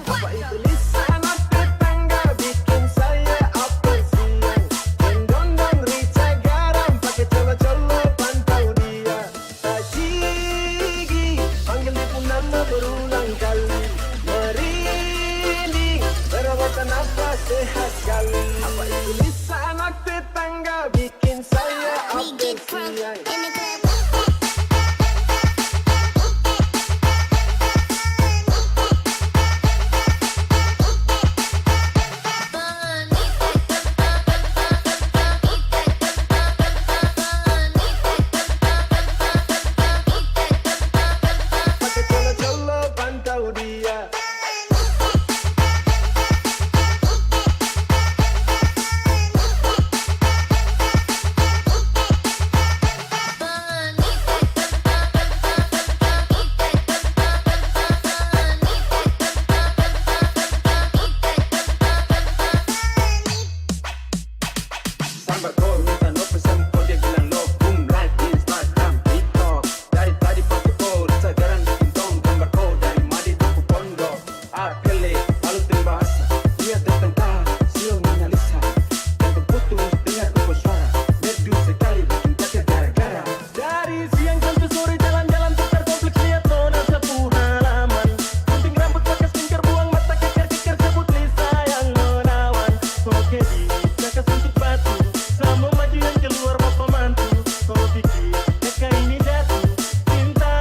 Apa itu Lisa anak tetangga bikin saya apel siang. Gendong-dong rica garam pakai colo-colo pantau dia. Tajigi panggil dia pun nama berulang kali. Merinding perawatan apa sehat sekali. Apa itu Lisa anak tetangga bikin saya We apel get drunk siang. in the club. Pakai colo-colo pantau dia. Sambar kau minta no pesan kau dia bilang lo boom like di Instagram, TikTok. Dari tadi pakai kau Instagram bikin tong gambar kau dari madi tuku pondok. Apele lalu tim bahasa dia tentang siang menyalisa. Untuk putus dengar kau suara merdu sekali bikin jatuh gara-gara. Dari siang sampai sore jalan-jalan putar kompleks lihat nona sapu halaman. Gunting rambut pakai skincare buang mata keker-keker sebut Lisa yang menawan. Oke di jaga suntuk batu sama maju yang keluar bapak mantu. Kau pikir kakak ini jatuh cinta.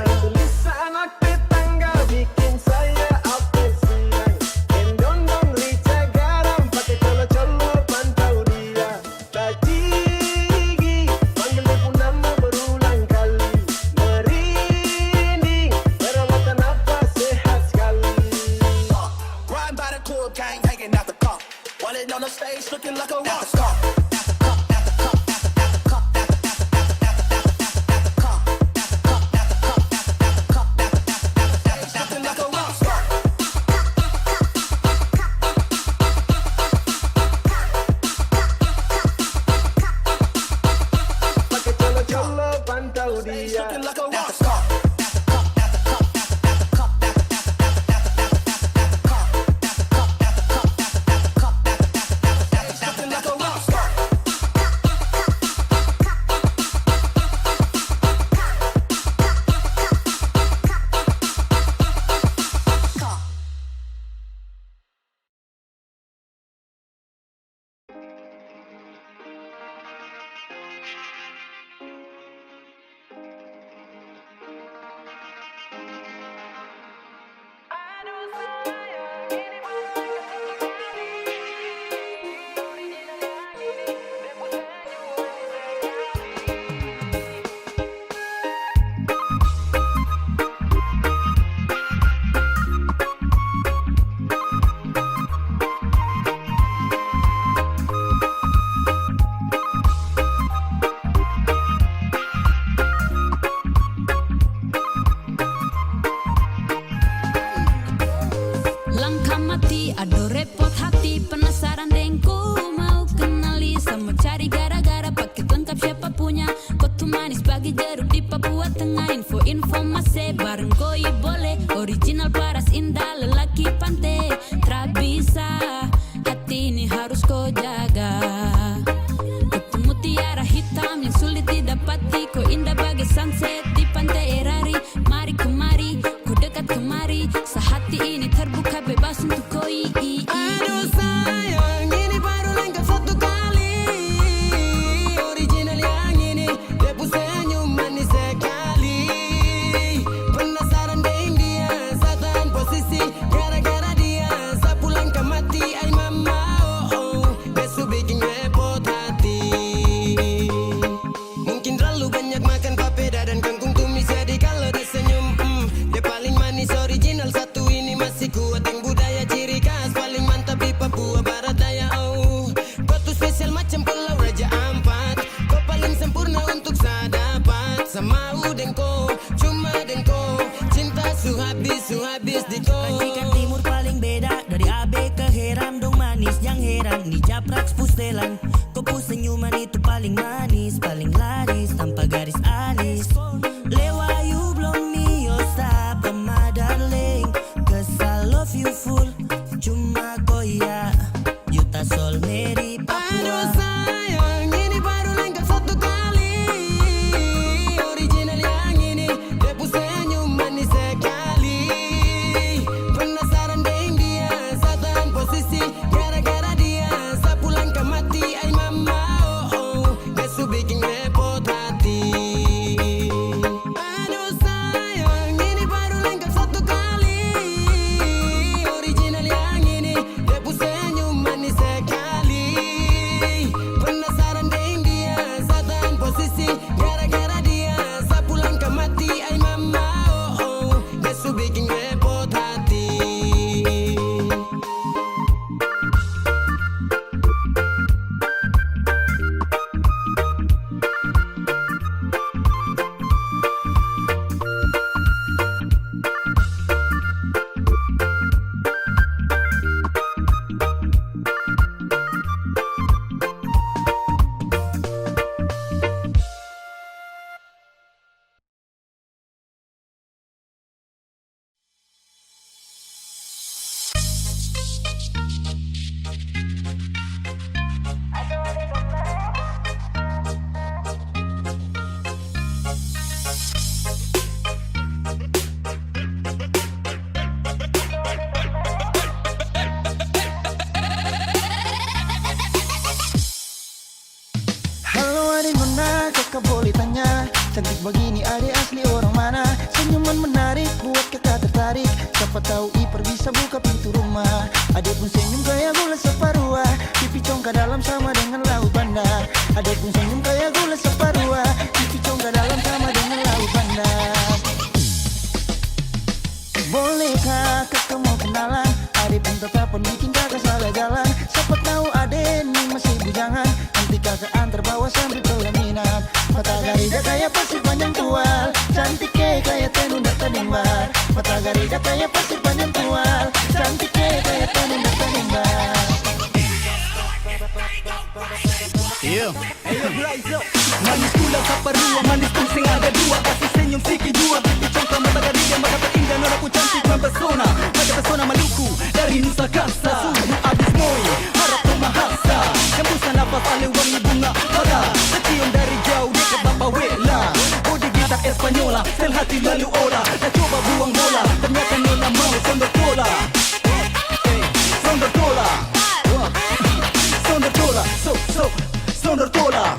Itu Lisa anak tetangga bikin saya apel siang. Gendong-dong rica garam pakai colo-colo pantau dia. Tajigi panggil dia pun nama berulang kali. Merinding perawatan apa sehat sekali. Riding by the cool gang, hanging out the car. Wallet on the stage, looking like a rock star. Looking like a rock star. Pakai colo-colo pantau dia. Looking like a rock star. Looking like a rock star. mati, aduh repot hati. Penasaran dengku mau kenali, sama cari gara-gara pakai lengkap siapa punya. Kau tuh manis bagi jeruk di Papua Tengah. Info masih bareng koi boleh. Original paras indah lelaki pantai. Tak bisa, hati ini harus kau jaga. Ketemu tiara hitam yang sulit didapati. Kau indah bagai sunset di pantai Erari. Mari kemari, ku dekat kemari. Sehati ini terbuka bebas untuk koi. Aduh sayang, ini baru lengkap satu kali. Original yang ini, dia pun senyum manis sekali. Penasaran dengan dia, saya tahan posisi. Gara-gara dia, saya pulang ke mati. Ay mama, oh, dia su bikin repot hati. Mungkin terlalu banyak makan papeda dan kangkung tumis. Jadi kalau dia senyum, dia paling manis. Original satu ini masih kuat. Yang budaya ciri khas paling mantap di Papua Barat Daya. Oh, kau tuh spesial macam Pulau Raja Ampat. Kau paling sempurna untuk saya dapat. Sama udengko, cuma dengko. Cinta su habis di kau. Racikan timur paling beda. Dari AB ke Heram dong manis yang heran. Ni Japraks Pustelan. Kau senyuman itu paling manis, paling laris tanpa garis alis. Lewayu belum miosa my darling, 'cause I love you full. Cuma kau ya, Yuta Sol Meri Aduh Papua. sayang, ini baru lengkap satu kali. Original yang ini, dia pun senyum manis sekali. Penasaran dengan dia, saya tahan posisi. Gara-gara dia, saya pulang ke mati. Ay mama, oh, dia su bikin repot hati. Aduh sayang, ini baru lengkap satu kali. Original yang ini, dia pun senyum manis sekali. Penasaran dengan dia, saya tahan posisi. Gara-gara dia, saya pulang ke mati. Ay mama, oh, dia su bikin repot hati. Halo adik mana, kakak boleh tanya. Cantik begini adik asli orang mana? Senyuman menarik buat kakak tertarik. Siapa tahu Ipar bisa buka pintu rumah. Adik pun senyum kayak gula separuh. Pipi congka dalam sama dengan laut Banda. Adik pun senyum kayak gula separuh. Pipi congka dalam sama dengan laut Banda. Bolehkah kakak mau kenalan? Adik pun tetapan bikin kakak salah jalan. Siapa tahu adik ini masih bujangan. Nanti kakak antar bawa sambil pelaminan. Mata garida kayak pasir panjang tual. Cantik kayak tenun dan tenimbar. Mata garida kayak pasir panjang tual. Cantik kayak tenun dan tenimbar. Manis pula saparua, manis pun sing ada dua. Kasih senyum siki jua, pipi congkak mata garida. Mata terindah, nona ku cantik mempesona. Mata pesona Maluku, dari Nusa Kasa. Suhu abis moi, harap memahasa. Hembusan nafas ale wangi bunga pada. Tercium dari jauh dekat Bapa Wela. Bodi gitar Espanyola, sel hati lalu ola. Dah coba buang bola, ternyata nona mau sondor tola. Sondor tola, sondor tola, sondor tola.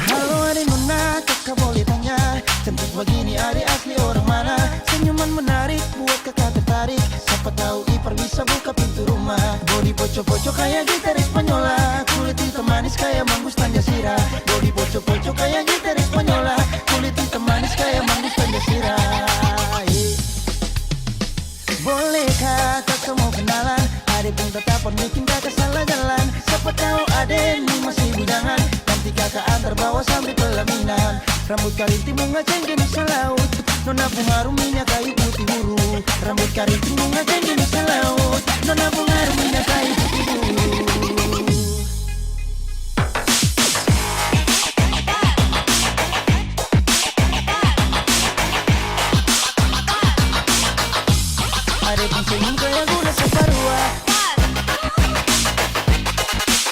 Halo adik mana, kakak boleh tanya. Cantik begini adik asli orang mana? Senyuman menarik buat kakak tertarik. Siapa tahu Ipar bisa buka pintu rumah. Bodi poco-poco kayak gitar Espanyola. Kulit hitam manis kayak manggus tanda sirah. Bodi poco-poco kayak gitar Espanyola. Kulit hitam manis kayak manggus tanda sirah. Bolehkah kakak mau kenalan? Adik pun tetapan bikin kakak salah jalan. Siapa tahu adik ini masih bujangan. Nanti kakak antar terbawa sampai pelaminan. Rambut karinting bunga jenis laut, nona bunga ruminya kayu putih buru. Rambut karinting bunga jenis laut, nona bunga ruminya kayu putih buru. Ada pun senyum kayak gula separua.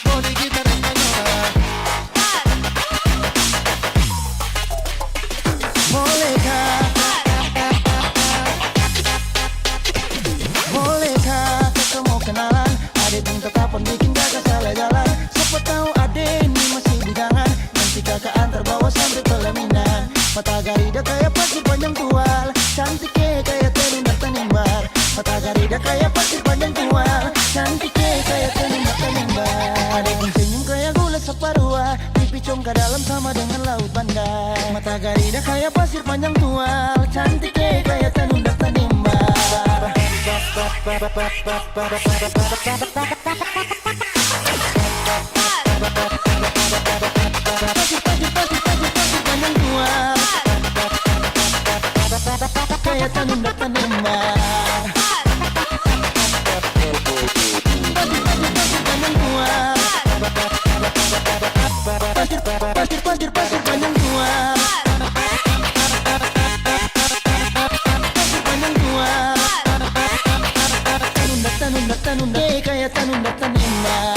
Body kita remanya. Bolehkah kita mau kenalan? Ade minta kapan bikin kakak salah jalan. Siapa tahu ade ini masih bujangan. Nanti kakak antar bawa sampai pelaminan. Mata garida kayak pasir panjang tual, cantiknya kayak terundang tanimbar. Mata garida kayak pasir panjang tual, cantiknya kayak terundang tanimbar. Ade pun senyum kayak gula separua, pipi congka dalam sama dengan laut bandar. Mata garida kayak pasir panjang tual, cantiknya kayak terundang tanimbar. Pasir panjang tual, kayak terundang tanimbar. Pasir panjang tual, panjang tual, tanunda, kayak tanunda tanimbar.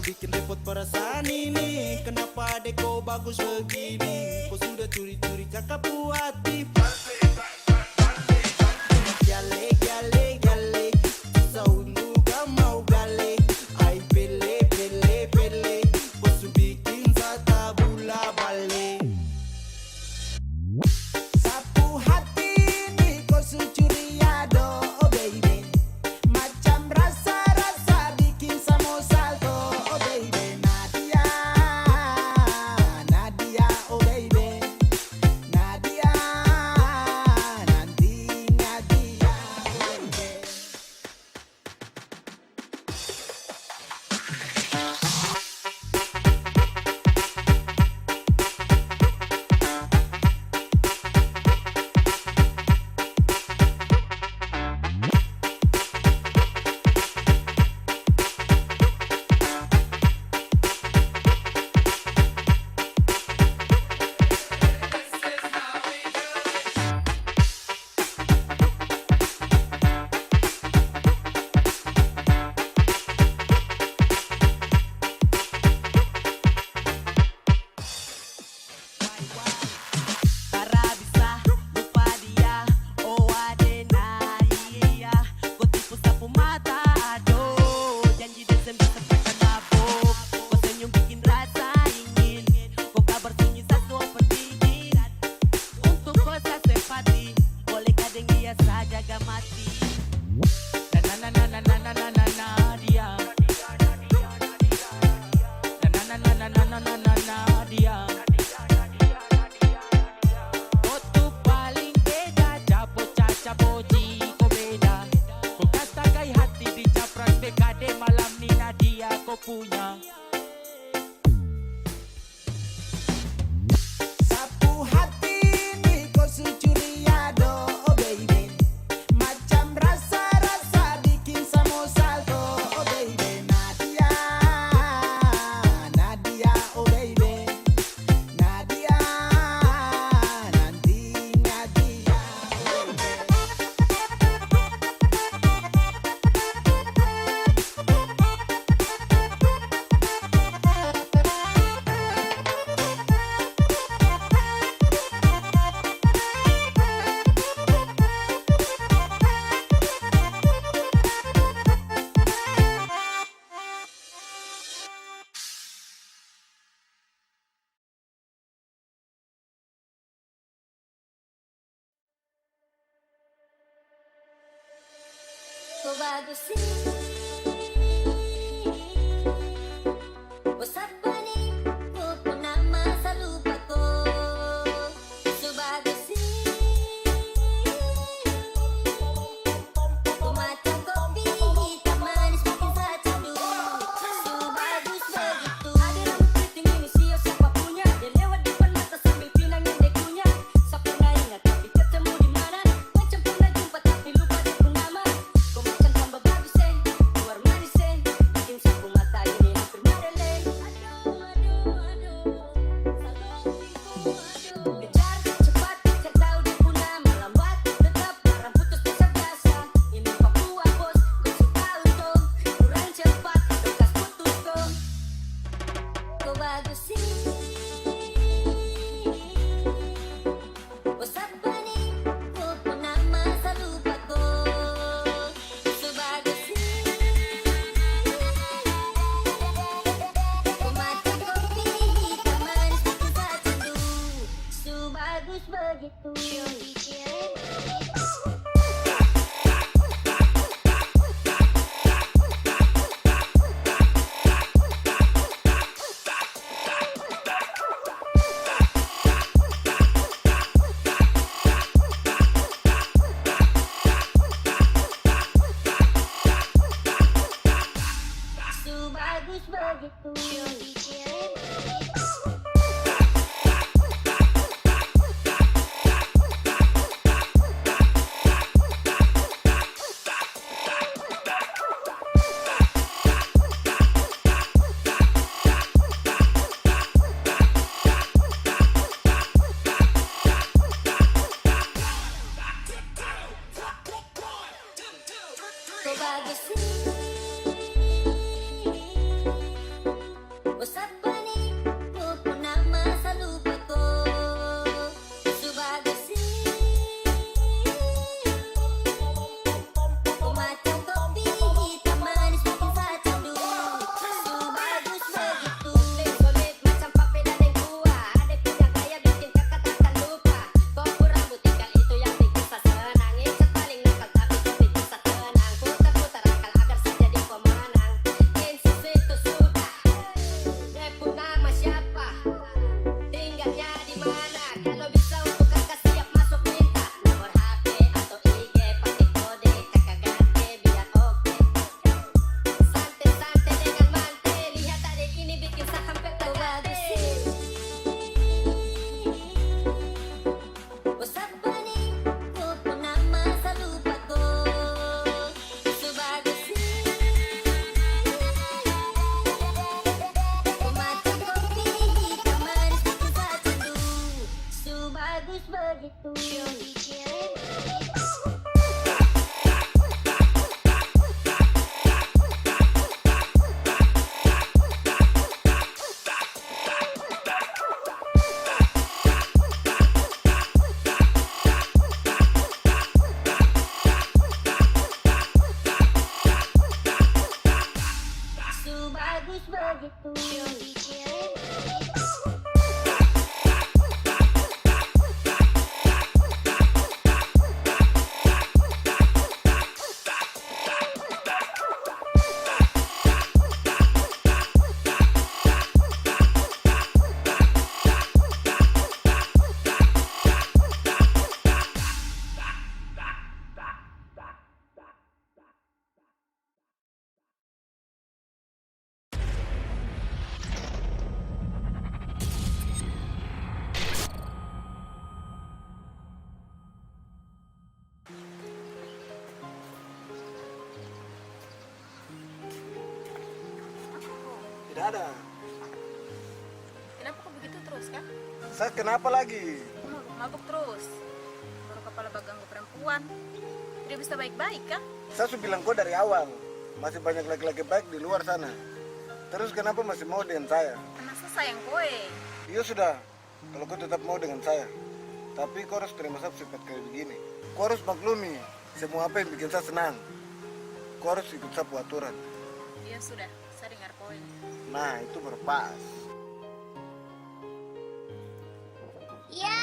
Bikin repot perasaan ini. Kenapa adek kau bagus begini? Kau sudah curi-curi cakap hati. Gale, gale, gale, saulu gak mau gale. Ai pele, pele, pele, kau su bikin sata bula bale. Sapu hati ini kau su curi ado, oh baby. Macam rasa-rasa bikin samosa. Kau tu paling beda, Kau bagus sih. Bosan panik, ku pun nama selalu lupa kau. Sebagus sih. Kau macam kopi hitam manis bikin saya candu. Sebagus begitu. Ada rambut keriting ini siapa siapa punya. Dia lewat depan mata sambil pinangin dekunya. Saya pernah ingat tapi ketemu di mana. Macam pernah jumpa tapi lupa dia pun nama. Kau macam tambah bagus keluar manis bikin sapu mata ini hampir mereleh. Aduh, aduh, kejar cepat, cek tahu dia pun nama. Lambat tetap barang putus biasa-biasa. Ini Papua bos, kau suka untung. Kurang cepat, bekas putus kau. Kau bagus sih. Bosan panik, ku pun nama selalu lupa kau. Sebagus sih. Kau macam kopi hitam manis bikin saya candu. Sebagus begitu. Sebagus begitu. Kau bagus sih. Bosan panik, ku pun nama selalu lupa kau. Sebagus sih. Kau macam kopi hitam manis bikin saya candu. Sebagus begitu. Sulit macam papeda dan kuah. Ada punya gaya bikin kakak takkan lupa. Kau pun rambut tinggal itu yang bikin saya senang. Incat paling nakal tapi kau bikin saya tenang. Putar-putar akal agar saya jadi pemenang. Insus itu sudah. Dia pun nama siapa? Tinggalnya di mana? Kalau bisa untuk kakak siap masuk minta nomor HP atau IG pakai kode kakak ganti biar oke. Santai-santai dengan mantai. Lihat adik ini bikin saya hampir bagus sih. Bosan panik, ku pun nama selalu lupa kau. Sebagus sih. Kau macam kopi hitam manis bikin saya candu. Sebagus begitu. Sebagus begitu. Tidak ada. Kenapa kau begitu terus kan? Saya kenapa lagi? Mabuk terus. Baru kepala baganggu perempuan. Tidak bisa baik-baik kan? Saya sudah bilang kau dari awal. Masih banyak laki-laki baik di luar sana. Terus kenapa masih mau dengan saya? Karena saya sayang kowe. Iya sudah. Kalau kau tetap mau dengan saya. Tapi kau harus terima saya sifat kayak begini. Kau harus maklumi semua apa yang bikin saya senang. Kau harus ikut sapu aturan. Iya sudah, saya dengar kowe. Nah, itu berpas. Ya,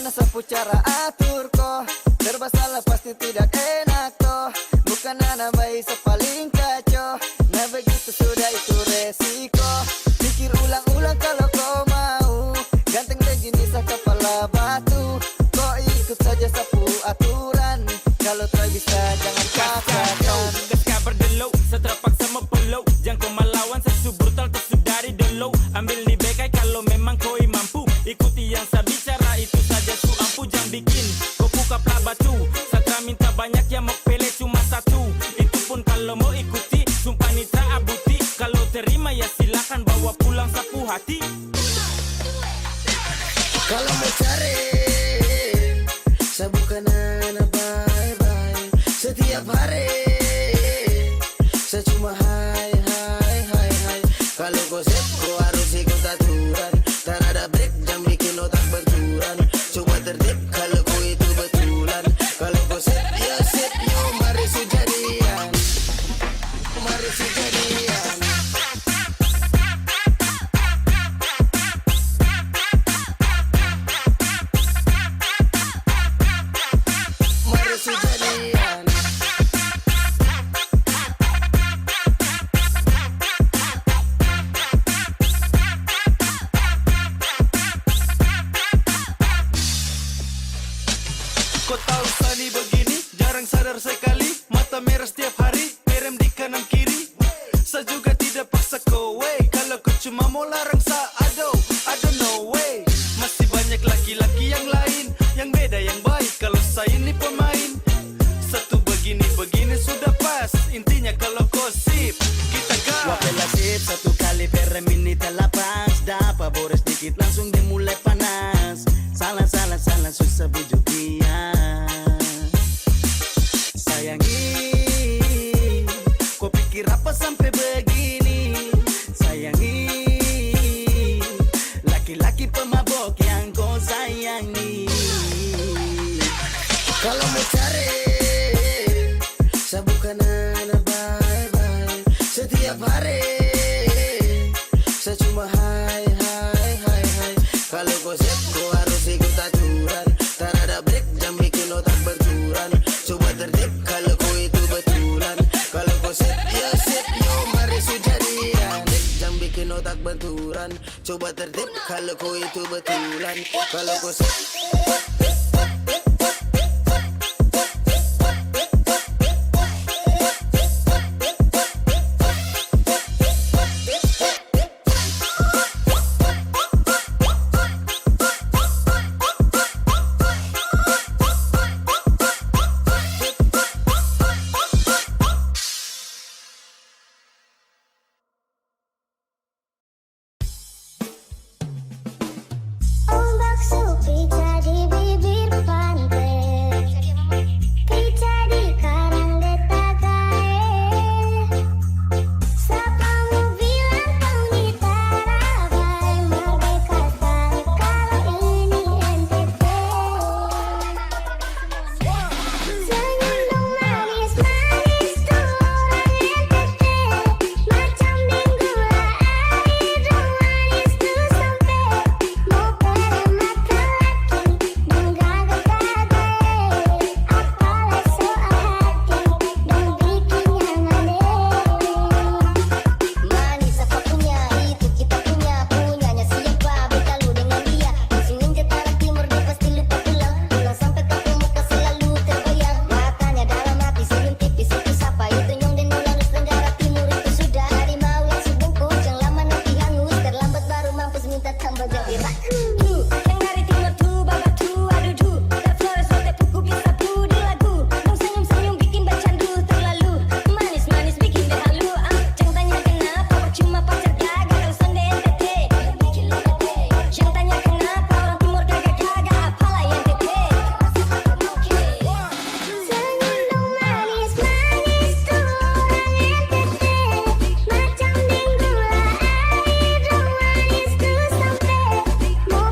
Gimana sapu cara atur ko, serba salah pasti tidak enak toh. Bukan anak bayi sepaling kacau, nah begitu sudah itu resiko. Pikir ulang-ulang kalau kau mau, ganteng begini sah kepala batu. Kau ikut saja sapu aturan, kalau tak bisa jangan katakan. Ketika berdelau, seterpaksa mempelou. Jangan kau melawan, sesu brutal tersudari delo. Ambil nih bekai kalau memang kau mampu. Ikuti yang saya bicara, itu saja su ampu. Jangan bikin kau buka plah batu. Satra minta banyak yang mau pele cuma satu. Itu pun kalau mau ikuti, sumpah nitra abuti. Kalau terima ya silakan bawa pulang sapu hati. Kalau mau cari, saya bukan anak bye-bye. Setiap hari, saya cuma hai. Kalau gosip, kau harus ikut aturan. Tak ada break, jangan bikin otak benturan. Coba tertib, kalau kau itu betulan. Kalau gosip, ya sip, yo mari sujadian. Mari sujadian. Mari sujadian. Kau tahu Sani begini, jarang sadar sekali. Mata merah setiap hari, merem di kanan kiri. Saya juga tidak paksa kau, wey. Kalau kau cuma mau larang saya, I don't know, way. Masih banyak laki-laki yang lain, yang beda, yang baik. Kalau saya ini pemain, satu begini sudah pas. Intinya kalau kau sip, kita gas. Wapela sip, satu kali per minute lapas. Dapat boros dikit langsung dimulai panas. Salah, susah bujuk dia. Sayangi, kau pikir apa sampai begini? Sayangi, laki-laki pemabok yang kau sayangi. Kalau mau cari, saya bukan anak bye-bye. Setiap hari, saya cuma hai. Kalau gosip, kau harus ikut aturan. Tak ada break, jangan bikin otak benturan. Coba tertib, kalau kau itu betulan. Kalau gosip, ya sip, yo mari sujadian. Jangan bikin otak benturan. Coba tertib, kalau kau itu betulan. Kalau gosip. Ombak supi jadi bibir pantai, pica di karang getagae. Sapamu bilang kau di Tarabai, merdeka tak kalau ini NTT. Senyum dong manis tuh orang NTT, macam binggula air dong manis tuh sampai. Mau pada mata laki, dong gagal-gagal. Apalah soal hati, dong bikin yang aneh. Manis apa punya, itu kita punyanya siapa? Beta lu dengan dia, langsungin ke tanah timur, dia pasti lupa pulang. Pulang sampai kampung muka selalu terbayang. Matanya dalam hati senyum tipis, itu siapa? Itu Nyong dan Nulanus Tenggara Timur. Itu sudah harimau yang sebungkus, yang lama nanti hangus. Terlambat baru mampus minta tambah jadi raku. Yang dari timur tuh babat tuh, aduh duh. Tak flores sote puku bisa pu di lagu. Dong senyum-senyum bikin bercandu terlalu. Manis-manis bikin dia halu. Jangan tanya kenapa, percuma pacar gagal kalau sonde NTT. Jangan tanya kenapa orang timur gagal-gagal, apalah yang TT. Senyum dong manis-manis tuh orang NTT, macam binggula air dong manis tuh sampai. Mau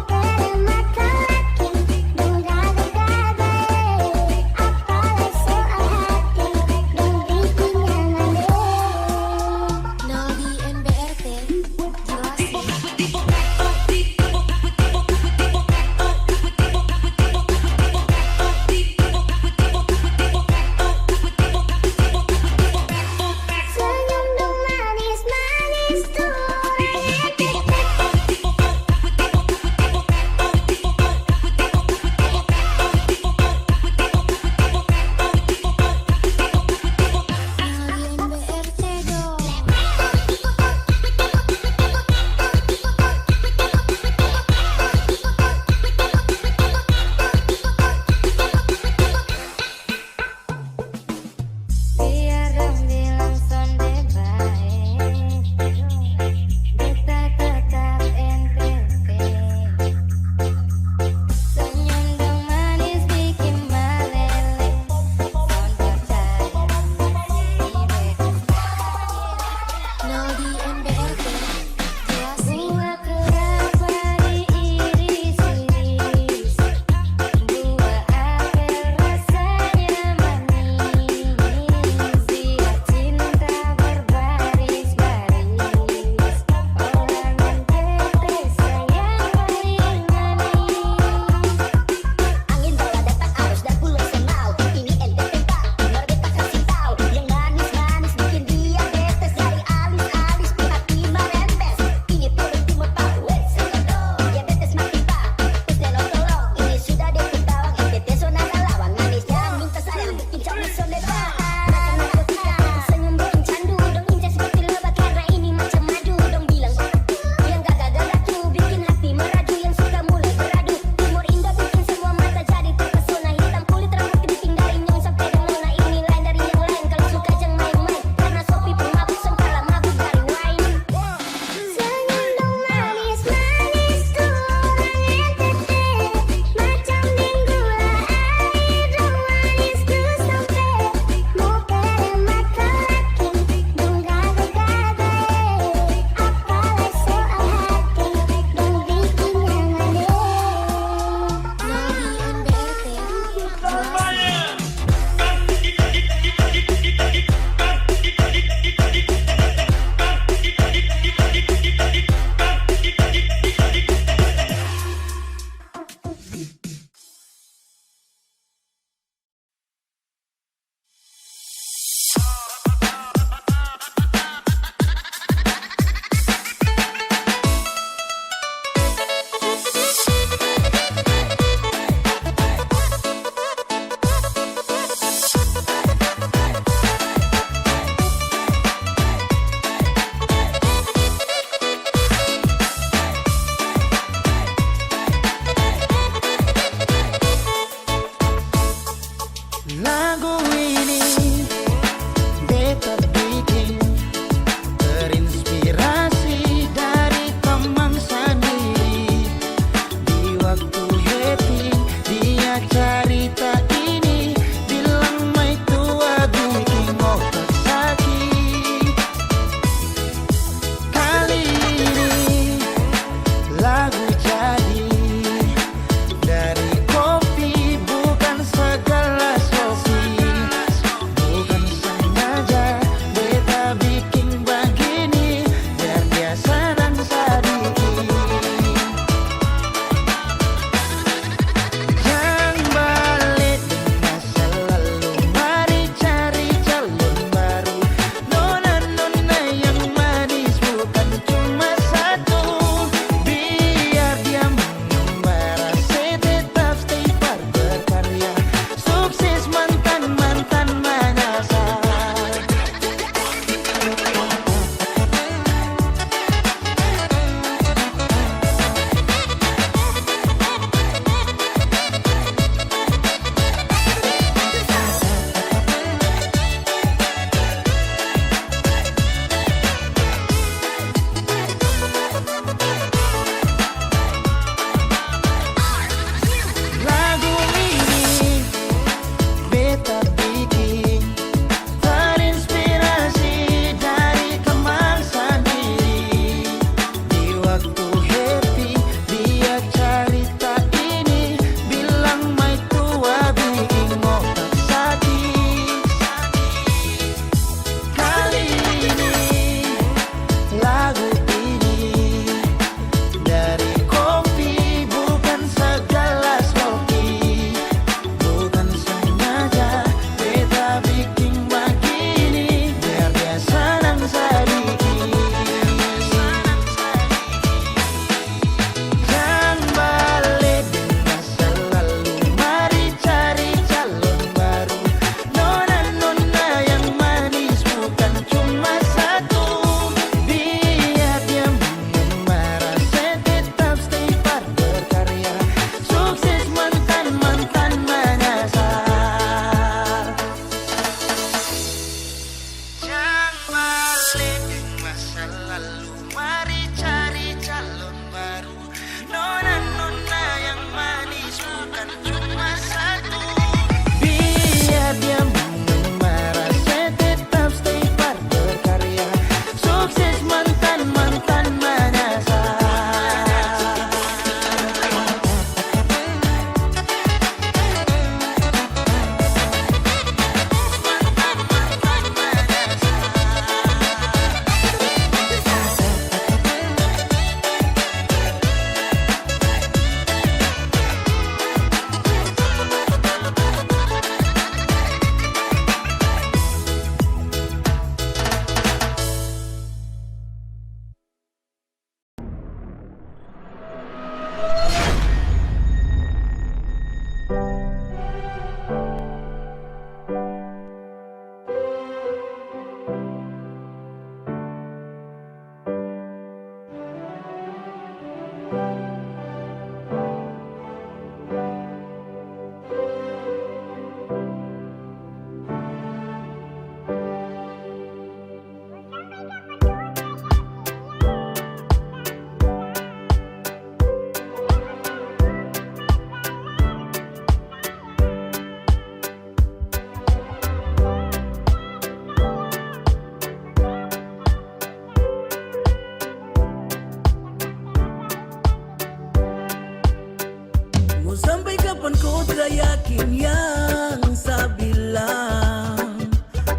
Mau sampai kapan kau tak yakin yang saya bilang?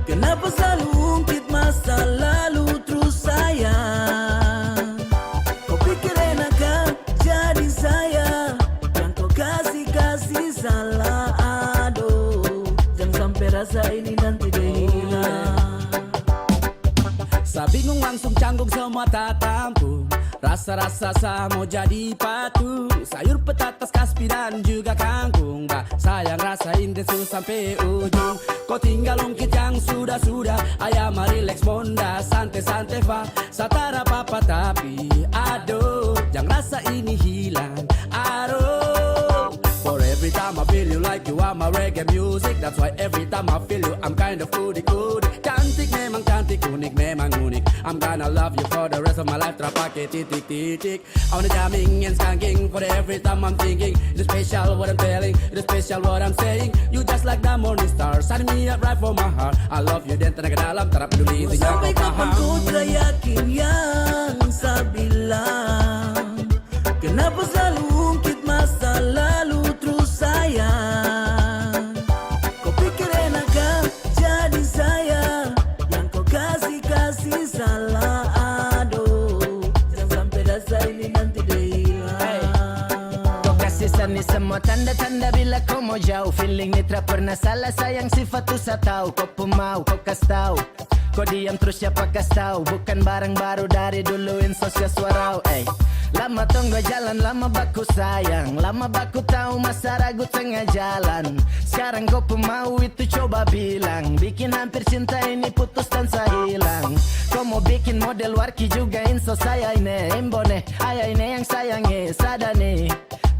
Kenapa selalu ungkit masa lalu terus sayang? Kau pikir enakan jadi saya yang kau kasih salah. Aduh, jangan sampai rasa ini nanti dia hilang. Saya bingung langsung canggung semua tak tampung. Rasa-rasa saya mau jadi patu. Sayur petatas kaspi dan juga kangkung. Bah, sayang rasain desu sampai ujung. Kau tinggal ungkit yang sudah-sudah. Ayam relax monda, santai-santai fa. Satara apa-apa tapi aduh, jangan rasa ini hilang. Aduh, for every time I feel you like you are my reggae music. That's why every time I feel you I'm kind of foodie-goodie. Cantik memang cantik, unik memang unik. I'm gonna love you for the rest of my life. Terpakai titik-titik. I wanna jamming and skanking for every time I'm thinking. It's special what I'm telling, it's special what I'm saying. You just like the morning star, sign me up right for my heart. I love you dan tenaga dalam, tak peduli itu yang kau Sampai kapan paham. kau tak yakin yang saya bilang? Kenapa selalu ungkit masa lalu terus sayang? Kau pikir enakan jadi saya yang kau kasih salah. Aduh, jangan sampai rasa ini nanti dia hilang. Kau kasih sani semua tanda-tanda bila kau mau jauh. Feeling ni tak pernah salah, sayang sifat tu saya tahu. Kau pun mau, kau kasih tahu. Kau diam terus siapa kasih tahu. Bukan barang baru dari dulu insosial suarau. Lama tunggu jalan, lama baku sayang. Lama baku tahu masa ragu tengah jalan. Sekarang kau pun mau itu coba bilang. Bikin hampir cinta ini putus dan saya hilang. Kau mau bikin model warki juga inso saya ini. Imbone, ayah ini yang sayangi sadane.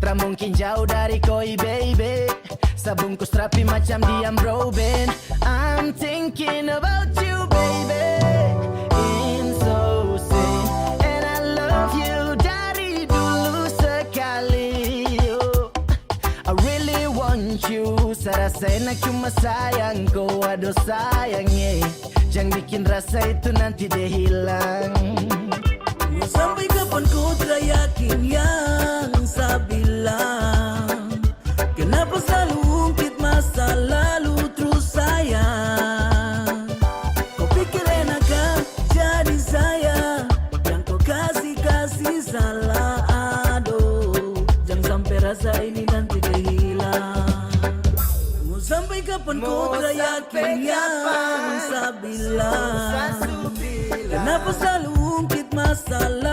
Tak mungkin jauh dari koi baby. Sabungkus rapi macam diam bro band. I'm thinking about you baby. In so say, and I love you dari dulu sekali. Oh, I really want you. Saya rasa enak cuma sayang kau. Aduh sayangnya, jangan bikin rasa itu nanti dia hilang. Mau sampai kapan kau tak yakin yang saya bilang? Kenapa selalu ungkit masa lalu terus sayang? Kau pikir enakan jadi saya yang kau kasih salah. Aduh, jangan sampai rasa ini nanti dia hilang. Mau sampai kapan kau tak yakin yang saya bilang? Kenapa selalu ungkit masa lalu